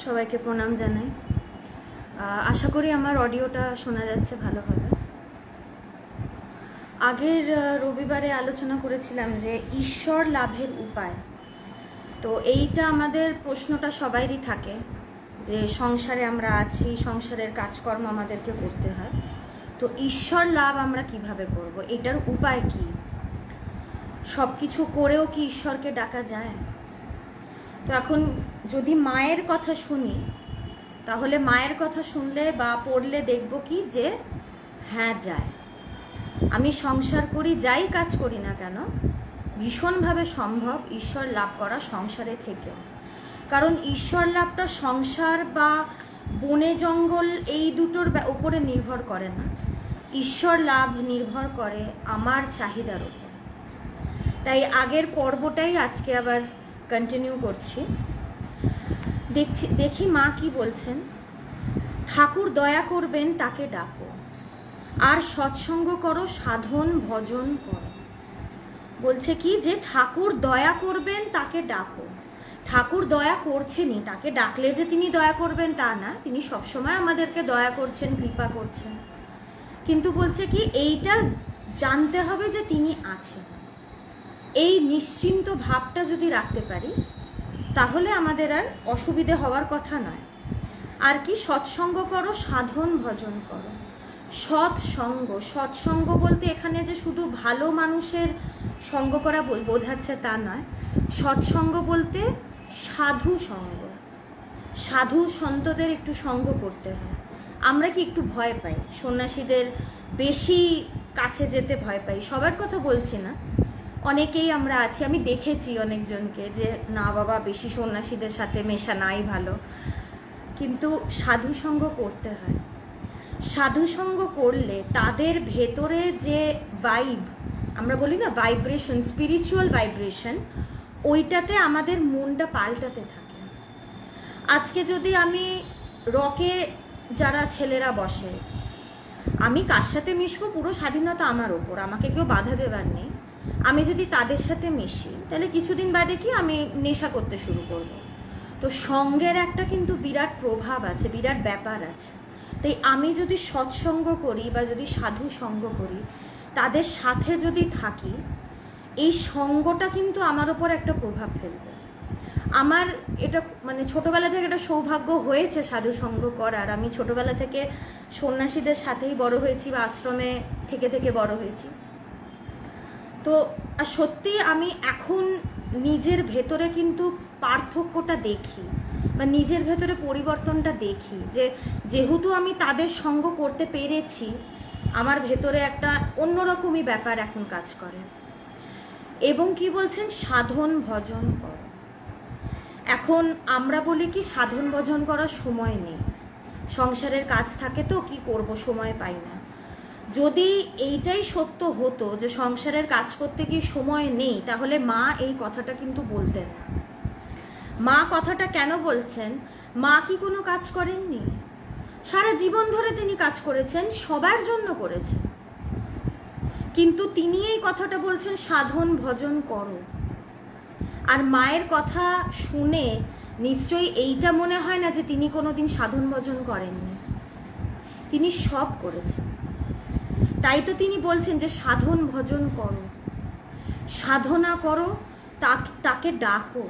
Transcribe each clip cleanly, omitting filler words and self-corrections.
সবাইকে প্রণাম জানাই। আশা করি আমার অডিওটা শোনা যাচ্ছে ভালোভাবে। আগের রবিবারে আলোচনা করেছিলাম যে ঈশ্বর লাভের উপায়। তো এইটা আমাদের প্রশ্নটা সবাইরই থাকে যে সংসারে আমরা আছি, সংসারের কাজকর্ম আমাদেরকে করতে হয়, তো ঈশ্বর লাভ আমরা কিভাবে করব, এটার উপায় কি? সব কিছু করেও কি ঈশ্বরকে ডাকা যায়? তো এখন যদি মায়ের কথা শুনি, তাহলে মায়ের কথা শুনলে বা পড়লে দেখব কি যে হ্যাঁ যায়। আমি সংসার করি, যাই কাজ করি না কেন, ভীষণভাবে সম্ভব ঈশ্বর লাভ করা সংসারে থেকে। কারণ ঈশ্বর লাভটা সংসার বা বনে জঙ্গল এই দুটোর উপরে নির্ভর করে না, ঈশ্বর লাভ নির্ভর করে আমার চাহিদার উপর। তাই আগের পর্বটাই আজকে আবার কন্টিনিউ করছি। দেখি মা কি বলছেন। ঠাকুর দয়া করবেন তাকে ডাকো, আর সৎসঙ্গ করো, সাধন ভজন করো। বলছে কি যে ঠাকুর দয়া করবেন তাকে ডাকো। ঠাকুর দয়া করছেনই, তাকে ডাকলে যে তিনি দয়া করবেন তা না, তিনি সবসময় আমাদেরকে দয়া করছেন, কৃপা করছেন। কিন্তু বলছে কি এইটা জানতে হবে যে তিনি আছেন। এই নিশ্চিন্ত ভাবটা যদি রাখতে পারি, তাহলে আমাদের আর অসুবিধে হওয়ার কথা নয়। আর কি সৎসঙ্গ করো, সাধন ভজন করো। সৎসঙ্গ, সৎসঙ্গ বলতে এখানে যে শুধু ভালো মানুষের সঙ্গ করা বোঝাচ্ছে তা নয়। সৎসঙ্গ বলতে সাধু সঙ্গ, সাধু সন্তদের একটু সঙ্গ করতে হয়। আমরা কি একটু ভয় পাই, সন্ন্যাসীদের বেশি কাছে যেতে ভয় পাই। সবার কথা বলছি না, অনেকেই আমরা আছি, আমি দেখেছি অনেকজনকে যে না বাবা বেশি সন্ন্যাসীদের সাথে মেশা নাই ভালো, কিন্তু সাধুসঙ্গ করতে হয়। সাধুসঙ্গ করলে তাদের ভেতরে যে ভাইব, আমরা বলি না ভাইব্রেশন, স্পিরিচুয়াল ভাইব্রেশন, ওইটাতে আমাদের মনটা পাল্টাতে থাকে। আজকে যদি আমি রকে যারা ছেলেরা বসে, আমি কার সাথে মিশবো পুরো স্বাধীনতা আমার ওপর, আমাকে কেউ বাধা দেবার নেই। আমি যদি তাদের সাথে মিশি, তাহলে কিছুদিন বাদে কি আমি নেশা করতে শুরু করব। তো সঙ্গের একটা কিন্তু বিরাট প্রভাব আছে, বিরাট ব্যাপার আছে। তাই আমি যদি সৎসঙ্গ করি বা যদি সাধু সঙ্গ করি, তাদের সাথে যদি থাকি, এই সঙ্গটা কিন্তু আমার ওপর একটা প্রভাব ফেলবে। আমার এটা মানে ছোটোবেলা থেকে একটা সৌভাগ্য হয়েছে সাধু সঙ্গ করার। আমি ছোটোবেলা থেকে সন্ন্যাসীদের সাথেই বড় হয়েছি বা আশ্রমে থেকে থেকে বড় হয়েছি। তো সত্যি আমি এখন নিজের ভেতরে কিন্তু পার্থক্যটা দেখি বা নিজের ভেতরে পরিবর্তনটা দেখি, যে যেহেতু আমি তাদের সঙ্গ করতে পেরেছি, আমার ভেতরে একটা অন্যরকমই ব্যাপার এখন কাজ করে। এবং কি বলছেন, সাধন ভজন করো। এখন আমরা বলি কি সাধন ভজন করার সময় নেই, সংসারের কাজ থাকে তো কি করব, সময় পাই না। যদি এইটাই সত্য হতো যে সংসারের কাজ করতে গিয়ে সময় নেই, তাহলে মা এই কথাটা কিন্তু বলতেন না। মা কথাটা কেন বলছেন? মা কি কোনো কাজ করেননি? সারা জীবন ধরে তিনি কাজ করেছেন, সবার জন্য করেছেন। কিন্তু তিনি এই কথাটা বলছেন সাধন ভজন করো। আর মায়ের কথা শুনে নিশ্চয়ই এইটা মনে হয় না যে তিনি কোনোদিন সাধন ভজন করেননি, তিনি সব করেছেন। তাই তো তিনি বলছেন যে সাধন ভজন করো, সাধনা করো, তাকে ডাকো।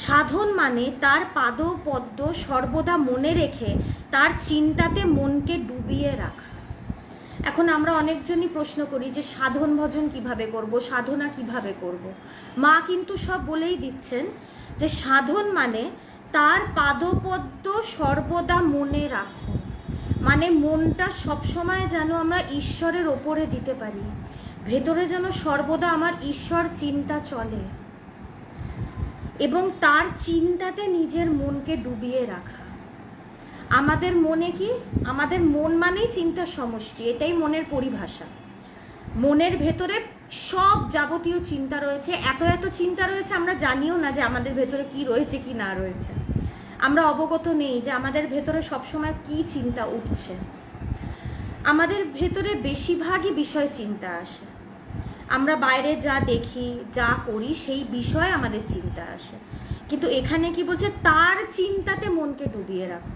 সাধন মানে তার পাদ পদ্ম সর্বদা মনে রেখে তার চিন্তাতে মনকে ডুবিয়ে রাখা। এখন আমরা অনেকজনই প্রশ্ন করি যে সাধন ভজন কিভাবে করব, সাধনা কিভাবে করব। মা কিন্তু সব বলেই দিচ্ছেন যে সাধন মানে তার পাদপদ্ম সর্বদা মনে রাখো। মানে মনটা সবসময় যেন আমরা ঈশ্বরের ওপরে দিতে পারি, ভেতরে যেন সর্বদা আমার ঈশ্বর চিন্তা চলে, এবং তার চিন্তাতে নিজের মনকে ডুবিয়ে রাখা। আমাদের মনে কি, আমাদের মন মানেই চিন্তার সমষ্টি, এটাই মনের পরিভাষা। মনের ভেতরে সব যাবতীয় চিন্তা রয়েছে, এত এত চিন্তা রয়েছে আমরা জানিও না যে আমাদের ভেতরে কি রয়েছে কি না রয়েছে। আমরা অবগত নেই যে আমাদের ভেতরে সবসময় কি চিন্তা উঠছে। আমাদের ভেতরে বেশিরভাগই বিষয় চিন্তা আসে। আমরা বাইরে যা দেখি যা করি সেই বিষয়ে আমাদের চিন্তা আসে, কিন্তু এখানে কি বলছে, তার চিন্তাতে মনকে ডুবিয়ে রাখো।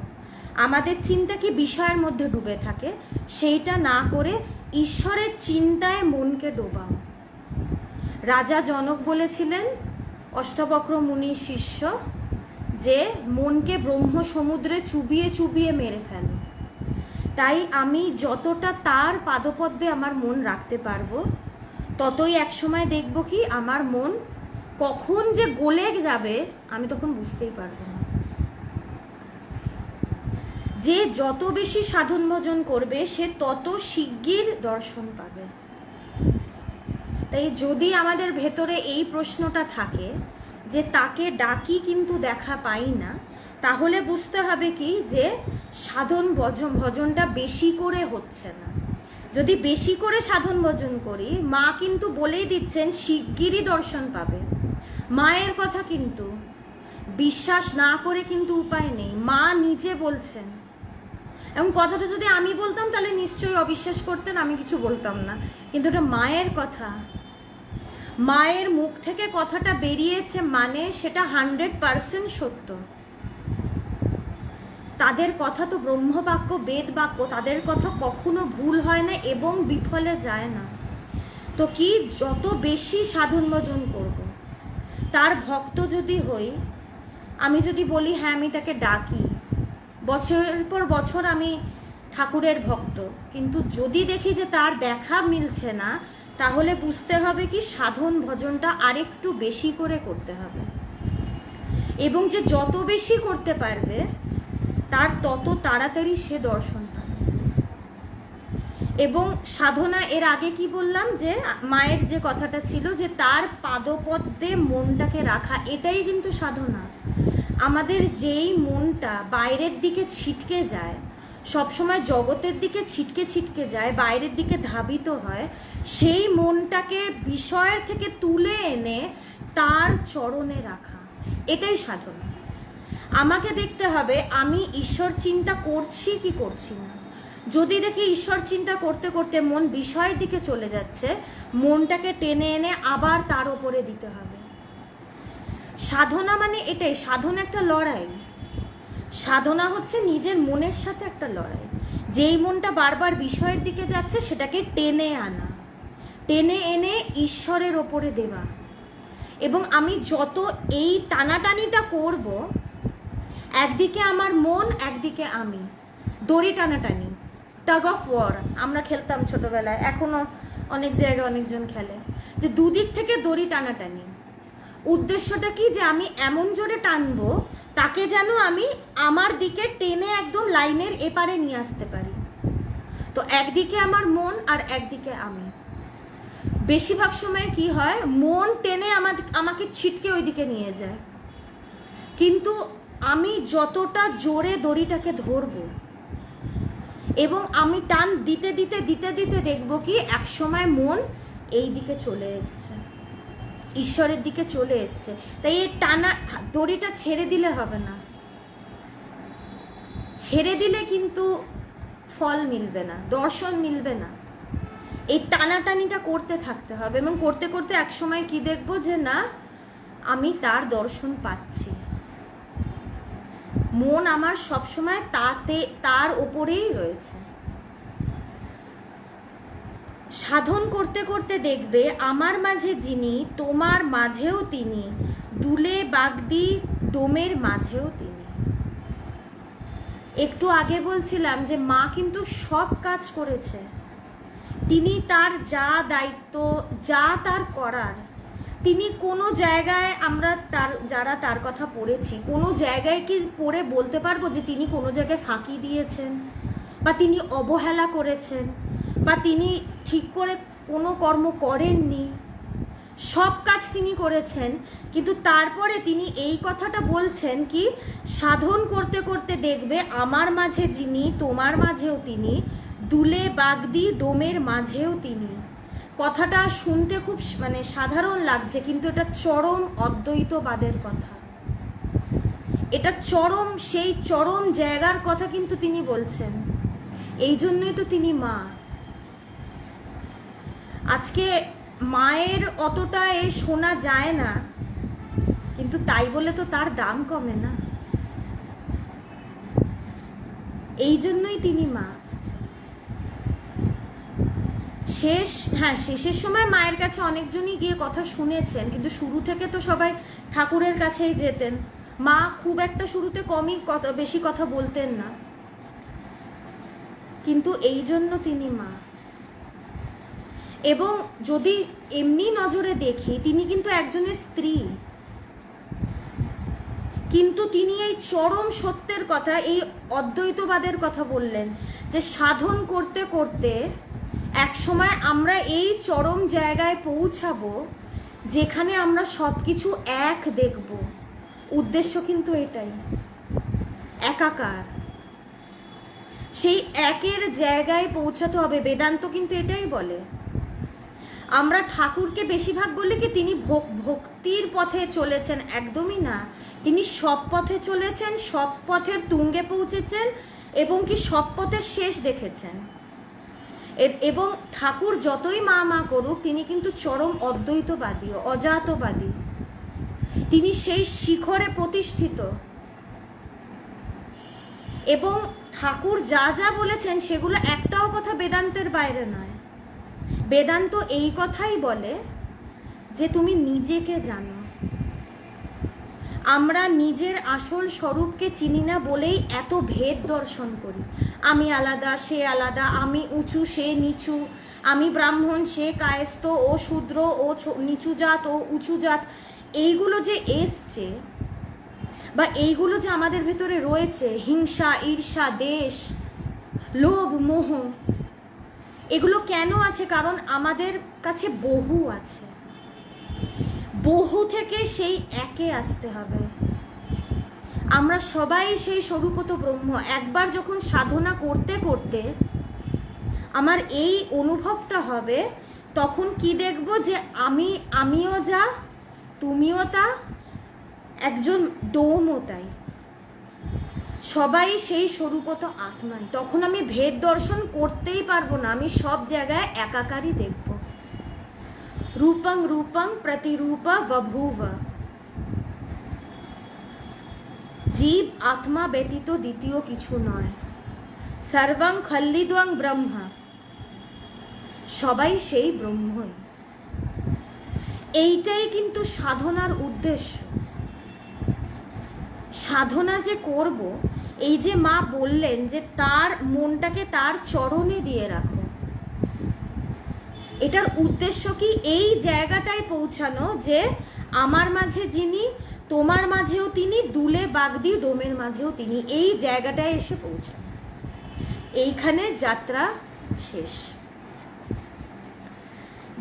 আমাদের চিন্তা কি বিষয়ের মধ্যে ডুবে থাকে, সেইটা না করে ঈশ্বরের চিন্তায় মনকে ডোবাও। রাজা জনক বলেছিলেন অষ্টবক্র মুনির শিষ্য যে মনকে ব্রহ্ম সমুদ্রে চুবিয়ে চুবিয়ে মেরে ফেলো। তাই আমি যতটা তার পাদপদ্মে আমার মন রাখতে পারবো, ততই একসময় দেখব কি আমার মন কখন যে গলে যাবে আমি তখন বুঝতেই পারবো না। যে যত বেশি সাধন ভজন করবে সে তত শিগগির দর্শন পাবে। তাই যদি আমাদের ভেতরে এই প্রশ্নটা থাকে যে তাকে ডাকি কিন্তু দেখা পাই না, তাহলে বুঝতে হবে কি যে সাধন ভজনটা বেশি করে হচ্ছে না। যদি বেশি করে সাধন ভজন করি, মা কিন্তু বলেই দিচ্ছেন শিগগিরই দর্শন পাবে। মায়ের কথা কিন্তু বিশ্বাস না করে কিন্তু উপায় নেই, মা নিজে বলছেন। এবং কথাটা যদি আমি বলতাম তাহলে নিশ্চয়ই অবিশ্বাস করতেন, আমি কিছু বলতাম না, কিন্তু এটা মায়ের কথা, মায়ের মুখ থেকে কথাটা বেরিয়েছে মানে সেটা 100% সত্য। তাদের কথা তো ব্রহ্মবাক্য, বেদ বাক্য, তাদের কথা কখনো ভুল হয় না এবং বিফলে যায় না। তো কি যত বেশি সাধন ভজন করব, তার ভক্ত যদি হই, আমি যদি বলি হ্যাঁ আমি তাকে ডাকি, বছরের পর বছর আমি ঠাকুরের ভক্ত, কিন্তু যদি দেখি যে তার দেখা মিলছে না, তাহলে বুঝতে হবে কি সাধন ভজনটা আরেকটু বেশি করে করতে হবে। এবং যে যত বেশি করতে পারবে তার তত তাড়াতাড়ি সে দর্শন পাবে। এবং সাধনা, এর আগে কি বললাম যে মায়ের যে কথাটা ছিল যে তার পাদপদ্মে মনটাকে রাখা, এটাই কিন্তু সাধনা। আমাদের যেই মনটা বাইরের দিকে ছিটকে যায়, সবসময় জগতের দিকে ছিটকে ছিটকে যায়, বাইরের দিকে ধাবিত হয়, সেই মনটাকে বিষয়ের থেকে তুলে এনে তার চরণে রাখা, এটাই সাধনা। আমাকে দেখতে হবে আমি ঈশ্বর চিন্তা করছি কি করছি না। যদি দেখি ঈশ্বর চিন্তা করতে করতে মন বিষয়ের দিকে চলে যাচ্ছে, মনটাকে টেনে এনে আবার তার উপরে দিতে হবে। সাধনা মানে এটাই, সাধনা একটা লড়াই। সাধনা হচ্ছে নিজের মনের সাথে একটা লড়াই। যেই মনটা বারবার বিষয়ের দিকে যাচ্ছে সেটাকে টেনে আনা, টেনে এনে ঈশ্বরের ওপরে দেওয়া। এবং আমি যত এই টানাটানিটা করব, একদিকে আমার মন, একদিকে আমি, দড়ি টানাটানি, টাগ অফ ওয়ার আমরা খেলতাম ছোটবেলায়, এখনো অনেক জায়গায় অনেকজন খেলে, যে দুদিক থেকে দড়ি টানাটানি। উদ্দেশ্যটা কি যে আমি এমন জোরে টানবো তাকে যেন আমি আমার দিকে টেনে একদম লাইনের এপারে নিয়ে আসতে পারি। তো একদিকে আমার মন আর একদিকে আমি। বেশিরভাগ সময় কি হয়, মন টেনে আমাকে ছিটকে ওইদিকে নিয়ে যায়, কিন্তু আমি যতটা জোরে দড়িটাকে ধরবো এবং আমি টান দিতে দিতে দিতে দিতে দেখবো কি একসময় মন এই দিকে চলে এসছে, ঈশ্বরের দিকে চলে এসছে। তাই এই টানা দড়িটা ছেড়ে দিলে হবে না, ছেড়ে দিলে কিন্তু ফল মিলবে না, দর্শন মিলবে না। এই টানাটানিটা করতে থাকতে হবে এবং করতে করতে একসময় কি দেখবো যে না, আমি তার দর্শন পাচ্ছি। মন আমার সবসময় তার ওপরেই রয়েছে। সাধন করতে করতে দেখবে আমার মাঝে যিনি, তোমার মাঝেও তিনি, দুলে বাগদি ডোমের মাঝেও তিনি। একটু আগে বলছিলাম যে মা কিন্তু সব কাজ করেছে, তিনি তার যা দায়িত্ব, যা তার করার, তিনি কোনো জায়গায় আমরা যারা তার কথা পড়েছি, কোনো জায়গায় কি পড়ে বলতে পারবো যে তিনি কোনো জায়গায় ফাঁকি দিয়েছেন, বা তিনি অবহেলা করেছেন, বা তিনি ঠিক করে কোনো কর্ম করেননি? সব কাজ তিনি করেছেন, কিন্তু তারপরে তিনি এই কথাটা বলছেন কি সাধন করতে করতে দেখবে আমার মাঝে যিনি, তোমার মাঝেও তিনি, দুলে বাগদি ডোমের মাঝেও তিনি। কথাটা শুনতে খুব সাধারণ লাগছে, কিন্তু এটা চরম অদ্বৈতবাদের কথা। এটা চরম, সেই চরম জায়গার কথা কিন্তু তিনি বলছেন। এই জন্যই তো তিনি মা। আজকে মায়ের অতটা শোনা যায় না, কিন্তু তাই বলে তো তার দাম কমে না। এই জন্যই তিনি মা। শেষের সময় মায়ের কাছে অনেকজনই গিয়ে কথা শুনেছেন, কিন্তু শুরু থেকে তো সবাই ঠাকুরের কাছেই যেতেন। মা খুব একটা শুরুতে বেশি কথা বলতেন না, কিন্তু এই জন্য তিনি মা। এবং যদি এমনি নজরে দেখি, তিনি কিন্তু একজনের স্ত্রী, কিন্তু তিনি এই চরম সত্যের কথা, এই অদ্বৈতবাদের কথা বললেন যে সাধন করতে করতে একসময় আমরা এই চরম জায়গায় পৌঁছাবো যেখানে আমরা সব কিছু এক দেখব। উদ্দেশ্য কিন্তু এটাই, একাকার। সেই একের জায়গায় পৌঁছাতে হবে। বেদান্ত কিন্তু এটাই বলে। আমরা ঠাকুরকে বেশিরভাগ বলি কি তিনি ভক্তির পথে চলেছেন, একদমই না। তিনি সব পথে চলেছেন, সব পথের তুঙ্গে পৌঁছেছেন এবং কি সব পথের শেষ দেখেছেন। এবং ঠাকুর যতই মা মা করুক, তিনি কিন্তু চরম অদ্বৈতবাদী, অজাতবাদী। তিনি সেই শিখরে প্রতিষ্ঠিত। এবং ঠাকুর যা যা বলেছেন সেগুলো একটাও কথা বেদান্তের বাইরে নয়। বেদান্ত এই কথাই বলে যে তুমি নিজেকে জানো। আমরা নিজের আসল স্বরূপকে চিনি না বলেই এত ভেদ দর্শন করি। আমি আলাদা, সে আলাদা, আমি উঁচু, সে নিচু, আমি ব্রাহ্মণ, সে কায়স্থ, ও শূদ্র, ও নিচু জাত, ও উঁচু জাত। এইগুলো যে এসছে বা এইগুলো যে আমাদের ভেতরে রয়েছে, হিংসা, ঈর্ষা, দেশ, লোভ, মোহ, এগুলো কেন আছে? কারণ আমাদের কাছে বহু আছে। বহু থেকে সেই একে আসতে হবে। আমরা সবাই সেই স্বরূপত ব্রহ্ম। একবার যখন সাধনা করতে করতে আমার এই অনুভবটা হবে, তখন কি দেখব যে আমিও যা, তুমিও তা, একজন ডোমও তাই, সবাই সেই স্বরূপত আত্মাই। তখন আমি ভেদ দর্শন করতেই পারবো না, আমি সব জায়গায় একাকারই দেখব। রূপং রূপং প্রতিরূপা বভূব। জীব আত্মা ব্যতীত দ্বিতীয় কিছু নয়। সর্বং খল্লিদং ব্রহ্মা। সবাই সেই ব্রহ্মই। এইটাই কিন্তু সাধনার উদ্দেশ্য। সাধনা যে করব, এই যে মা বললেন যে তার মনটাকে তার চরণে দিয়ে রাখো, এটার উদ্দেশ্য কি? এই জায়গাটায় পৌঁছানো যে আমার মাঝে যিনি, তোমার মাঝেও তিনি, দুলে বাগদি ডোমের মাঝেও তিনি। এই জায়গাটায় এসে পৌঁছানো, এইখানে যাত্রা শেষ।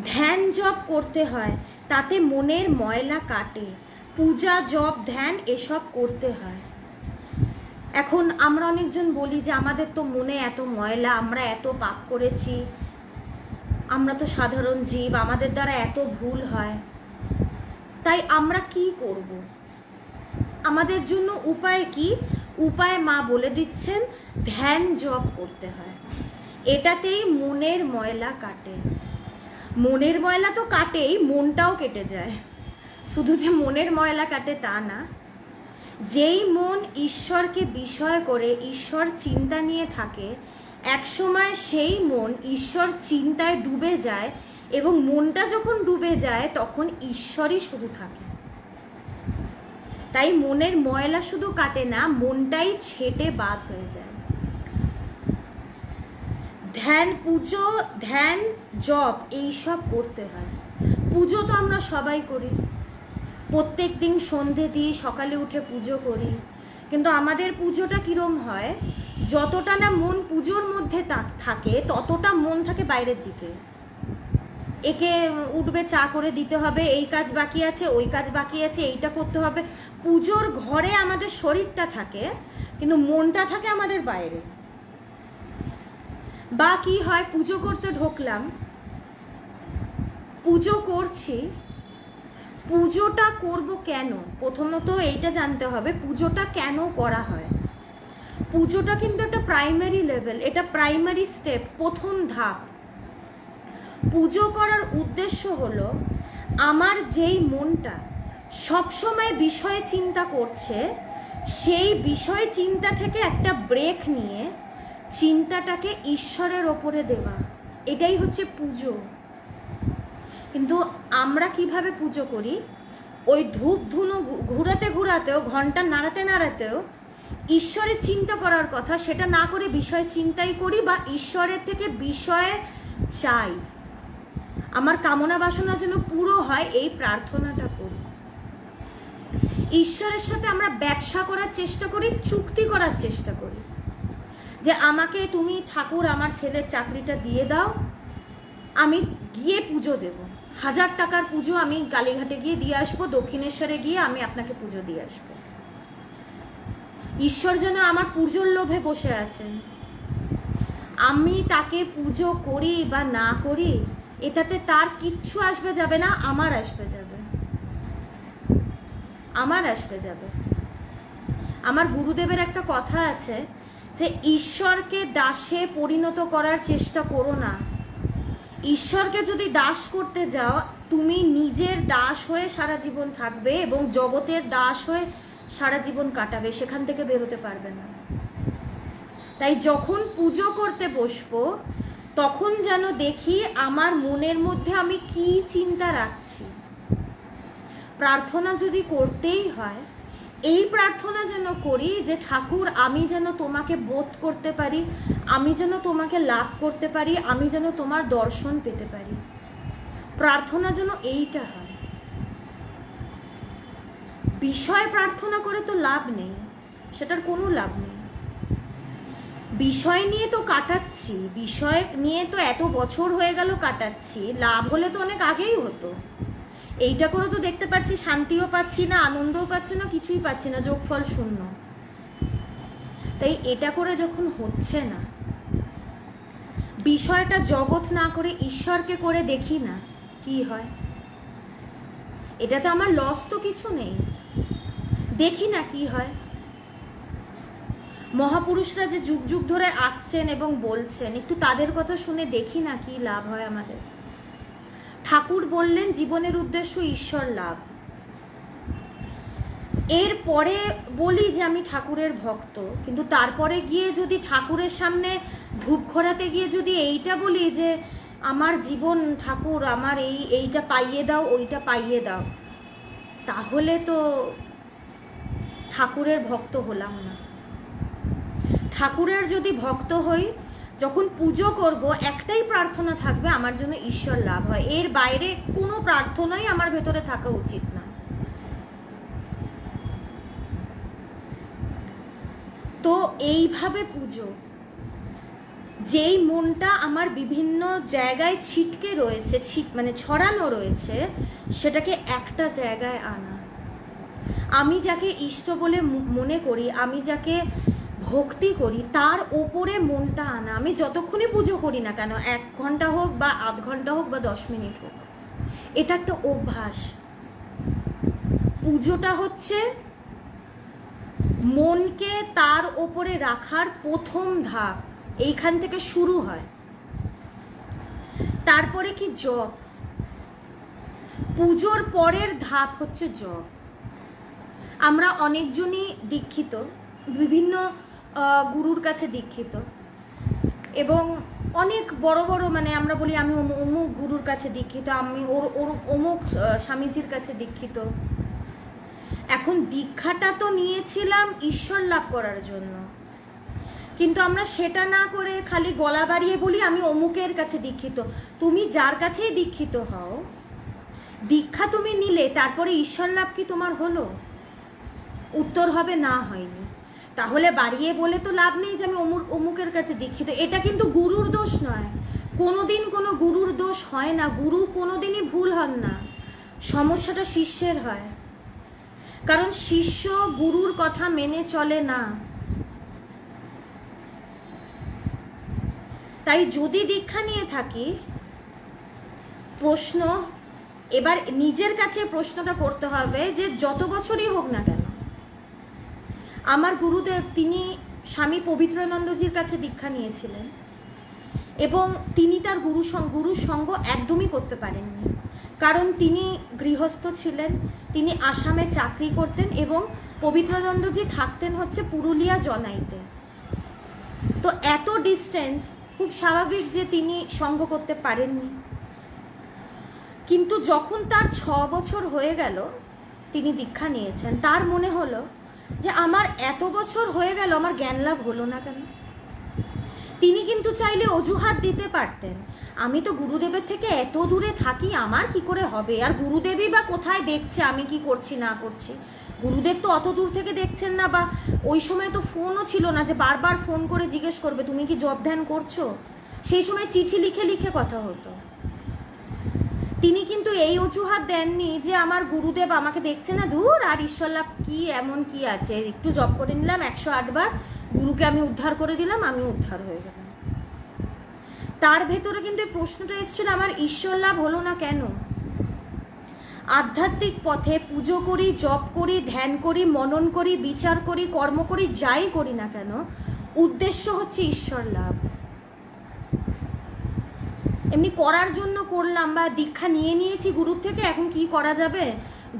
ধ্যান জপ করতে হয়, তাতে মনের ময়লা কাটে। পূজা, জপ, ধ্যান এসব করতে হয়। এখন আমরা অনেকজন বলি যে আমাদের তো মনে এত ময়লা, আমরা এত পাপ করেছি, আমরা তো সাধারণ জীব, আমাদের দ্বারা এত ভুল হয়, তাই আমরা কি করব? আমাদের জন্য উপায় কি? উপায় মা বলে দিচ্ছেন, ধ্যান জপ করতে হয়। এটাতেই মনের ময়লা কাটে। মনের ময়লা তো কাটেই, মনটাও কেটে যায়। শুধু যে মনের ময়লা কাটে তা না, যেই মন ঈশ্বরকে বিষয় করে ঈশ্বর চিন্তা নিয়ে থাকে, একসময় সেই মন ঈশ্বর চিন্তায় ডুবে যায় এবং মনটা যখন ডুবে যায় তখন ঈশ্বরই শুধু থাকে। তাই মনের ময়লা শুধু কাটে না, মনটাই ছেটে বাদ হয়ে যায়। ধ্যান, পুজো, ধ্যান, জপ এইসব করতে হয়। পুজো তো আমরা সবাই করি, প্রত্যেক দিন সন্ধে দিই, সকালে উঠে পুজো করি, কিন্তু আমাদের পুজোটা কিরম হয়? যতটা না মন পুজোর মধ্যে থাকে, ততটা মন থাকে বাইরের দিকে। একে উঠবে, চা করে দিতে হবে, এই কাজ বাকি আছে, ওই কাজ বাকি আছে, এইটা করতে হবে। পুজোর ঘরে আমাদের শরীরটা থাকে, কিন্তু মনটা থাকে আমাদের বাইরে। বা কি হয়, পুজো করতে ঢুকলাম, পুজো করছি, পুজোটা করব কেন? প্রথমত এইটা জানতে হবে পুজোটা কেন করা হয়। পুজোটা কিন্তু একটা প্রাইমারি লেভেল, এটা প্রাইমারি স্টেপ, প্রথম ধাপ। পুজো করার উদ্দেশ্য হলো আমার যেই মনটা সবসময় বিষয় চিন্তা করছে, সেই বিষয় চিন্তা থেকে একটা ব্রেক নিয়ে চিন্তাটাকে ঈশ্বরের ওপরে দেওয়া। এটাই হচ্ছে পুজো। কিন্তু আমরা কিভাবে পুজো করি? ওই ধূপ ধুনো ঘুরাতে ঘুরাতেও, ঘন্টা নাড়াতে নাড়াতেও ঈশ্বরের চিন্তা করার কথা সেটা না করে বিষয় চিন্তাই করি, বা ঈশ্বরের থেকে বিষয়ে চাই, আমার কামনা বাসনা যেন পুরো হয়, এই প্রার্থনাটা করি। ঈশ্বরের সাথে আমরা ব্যবসা করার চেষ্টা করি, চুক্তি করার চেষ্টা করি, যে আমাকে তুমি ঠাকুর আমার ছেলের চাকরিটা দিয়ে দাও, আমি গিয়ে পুজো দেব, 1000 টাকার পুজো আমি কালীঘাটে গিয়ে দিয়ে আসবো, দক্ষিণেশ্বরে গিয়ে আমি আপনাকে পুজো দিয়ে আসবো। ঈশ্বর যেন আমার পুজোর লোভে বসে আছেন। আমি তাকে পুজো করি বা না করি এটাতে তার কিচ্ছু আসবে যাবে না, আমার আসবে যাবে, আমার আসবে যাবে। আমার গুরুদেবের একটা কথা আছে যে ঈশ্বরকে দাসে পরিণত করার চেষ্টা করো না। ঈশ্বরকে যদি দাস করতে যাও, তুমি নিজের দাস হয়ে সারা জীবন থাকবে এবং জগতের দাস হয়ে সারা জীবন কাটাবে, সেখান থেকে বেরোতে পারবে না। তাই যখন পুজো করতে বসবো তখন যেন দেখি আমার মনের মধ্যে আমি কি চিন্তা রাখছি। প্রার্থনা যদি করতেই হয়, এই প্রার্থনা যেন করি যে ঠাকুর আমি যেন তোমাকে বোধ করতে পারি, আমি যেন তোমাকে লাভ করতে পারি, আমি যেন তোমার দর্শন পেতে পারি। প্রার্থনা যেন এইটা হয়। বিষয় প্রার্থনা করে তো লাভ নেই, সেটার কোনো লাভ নেই। বিষয় নিয়ে তো কাটাচ্ছি, বিষয় নিয়ে তো এত বছর হয়ে গেল কাটাচ্ছি, লাভ হলে তো অনেক আগেই হতো। এইটা করে তো দেখতে পাচ্ছি শান্তিও পাচ্ছি না, আনন্দও পাচ্ছি না, কিছুই পাচ্ছি না, যোগফল শূন্য। তাই এটা করে যখন হচ্ছে না, বিষয়টা জগৎ না করে ঈশ্বরকে করে দেখি না কি হয়। এটাতে আমার লস তো কিছু নেই, দেখি না কি হয়। মহাপুরুষরা যে যুগ যুগ ধরে আসছেন এবং বলছেন, একটু তাদের কথা শুনে দেখি না কি লাভ হয় আমাদের। ঠাকুর বললেন জীবনের উদ্দেশ্য ঈশ্বর লাভ। এরপরে বলি যে আমি ঠাকুরের ভক্ত, কিন্তু তারপরে গিয়ে যদি ঠাকুরের সামনে ধূপ ঘোরাতে গিয়ে যদি এইটা বলি যে আমার জীবন ঠাকুর আমার এইটা পাইয়ে দাও, ওইটা পাইয়ে দাও, তাহলে তো ঠাকুরের ভক্ত হলাম না। ঠাকুরের যদি ভক্ত হই, যখন পুজো করব একটাই প্রার্থনা থাকবে আমার জন্য ঈশ্বর লাভ হয়, এর বাইরে কোনো প্রার্থনাই আমার ভেতরে থাকা উচিত না। তো এইভাবে পুজো, যেই মনটা আমার বিভিন্ন জায়গায় ছিটকে রয়েছে, মানে ছড়ানো রয়েছে, সেটাকে একটা জায়গায় আনা। আমি যাকে ইষ্ট বলে মনে করি, আমি যাকে ভক্তি করি, তার ওপরে মনটা আনা। আমি যতক্ষণই পুজো করি না কেন, 1 ঘন্টা হোক বা আধ ঘন্টা হোক বা 10 মিনিট হোক, এটা একটা অভ্যাস। পুজোটা হচ্ছে মনকে তার ওপরে রাখার প্রথম ধাপ, এইখান থেকে শুরু হয়। তারপরে কি জপ, পুজোর পরের ধাপ হচ্ছে জপ। আমরা অনেকজনই দীক্ষিত, বিভিন্ন গুরুর কাছে দীক্ষিত, এবং অনেক বড় বড়, মানে আমরা বলি আমি অমুক গুরুর কাছে দীক্ষিত, আমি ওর অমুক স্বামীজির কাছে দীক্ষিত। এখন দীক্ষাটা তো নিয়েছিলাম ঈশ্বর লাভ করার জন্য, কিন্তু আমরা সেটা না করে খালি গলা বাড়িয়ে বলি আমি অমুকের কাছে দীক্ষিত। তুমি যার কাছেই দীক্ষিত হও, দীক্ষা তুমি নিলে, তারপরে ঈশ্বর লাভ কি তোমার হলো? উত্তর হবে না, হয়নি। তাহলে বাড়িয়ে বলে তো লাভ নেই যে আমি অমুকের কাছে দীক্ষিত। এটা কিন্তু গুরুর দোষ নয়, কোনোদিন কোনো গুরুর দোষ হয় না, গুরু কোনোদিনই ভুল হন না। সমস্যাটা শিষ্যের হয়, কারণ শিষ্য গুরুর কথা মেনে চলে না। তাই যদি দীক্ষা নিয়ে থাকি, প্রশ্ন এবার নিজের কাছে প্রশ্নটা করতে হবে যে যত বছরই হোক না কেন, আমার গুরুদেব তিনি স্বামী পবিত্রানন্দজির কাছে দীক্ষা নিয়েছিলেন, এবং তিনি তার গুরুর সঙ্গ একদমই করতে পারেননি, কারণ তিনি গৃহস্থ ছিলেন, তিনি আসামে চাকরি করতেন এবং পবিত্রানন্দজি থাকতেন হচ্ছে পুরুলিয়া জনাইতে। তো এত ডিস্টেন্স, খুব স্বাভাবিক যে তিনি সঙ্গ করতে পারেননি। কিন্তু যখন তার 6 বছর হয়ে গেল তিনি দীক্ষা নিয়েছেন, তার মনে হলো যে আমার এত বছর হয়ে গেল, আমার জ্ঞান লাভ হলো না কেন। তিনি কিন্তু চাইলে অজুহাত দিতে পারতেন, আমি তো গুরুদেবের থেকে এত দূরে থাকি, আমার কি করে হবে, আর গুরুদেবই বা কোথায় দেখছে আমি কি করছি না করছি। গুরুদেব তো অত দূর থেকে দেখছেন না, বা ওই সময় তো ফোনও ছিল না যে বারবার ফোন করে জিজ্ঞেস করবে তুমি কি জপ ধ্যান করছো। সেই সময় চিঠি লিখে লিখে কথা হতো। তিনি কিন্তু এই অজুহাত দেননি যে আমার গুরুদেব আমাকে দেখছে না, ধুর আর ঈশ্বর লাভ কি, এমন কি আছে, একটু জপ করে নিলাম 108 বার, গুরুকে আমি উদ্ধার করে দিলাম, আমি উদ্ধার হয়ে গেলাম। তার ভেতরে কিন্তু এই প্রশ্নটা এসেছিল, আমার ঈশ্বর লাভ হলো না কেন। আধ্যাত্মিক পথে পুজো করি, জপ করি, ধ্যান করি, মনন করি, বিচার করি, কর্ম করি, যাই করি না কেন, উদ্দেশ্য হচ্ছে ঈশ্বর লাভ। এমনি করার জন্য করলাম, বা দীক্ষা নিয়ে নিয়েছি গুরুর থেকে, এখন কি করা যাবে,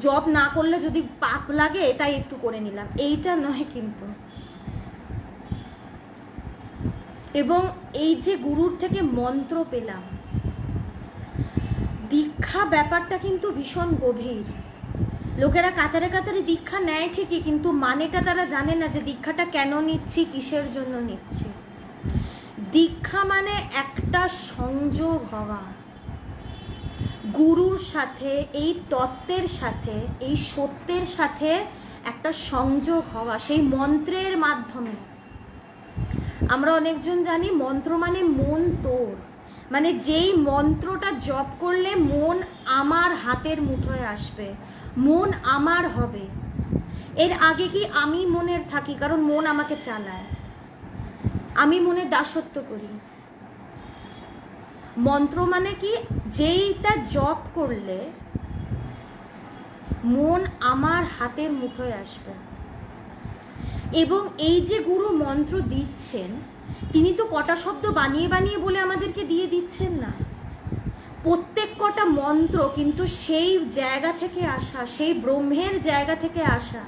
জপ না করলে যদি পাপ লাগে তাই একটু করে নিলাম, এইটা নয় কিন্তু। এবং এই যে গুরুর থেকে মন্ত্র পেলাম, দীক্ষা ব্যাপারটা কিন্তু ভীষণ গভীর। লোকেরা কাতারে কাতারে দীক্ষা নেয় ঠিকই, কিন্তু মানেটা তারা জানে না যে দীক্ষাটা কেন নিচ্ছি, কিসের জন্য নিচ্ছি। দীক্ষা মানে একটা সংযোগ হওয়া গুরুর সাথে, এই তত্ত্বের সাথে, এই সত্যের সাথে একটা সংযোগ হওয়া, সেই মন্ত্রের মাধ্যমে। আমরা অনেকজন জানি মন্ত্র মানে মন তোর, মানে যেই মন্ত্রটা জপ করলে মন আমার হাতের মুঠোয় আসবে, মন আমার হবে। এর আগে কি আমি মনের থাকি, কারণ মন আমাকে চালায়, আমি মনের দাসত্ব করি। মন্ত্র মানে কি, যেইটা জপ করলে মন আমার হাতের মুঠোয় আসবে। এবং এই যে গুরু মন্ত্র দিচ্ছেন, তিনি তো কটা শব্দ বানিয়ে বানিয়ে বলে আমাদেরকে দিয়ে দিচ্ছেন না। প্রত্যেক কটা মন্ত্র কিন্তু সেই জায়গা থেকে আসা, সেই ব্রহ্মের জায়গা থেকে আসা।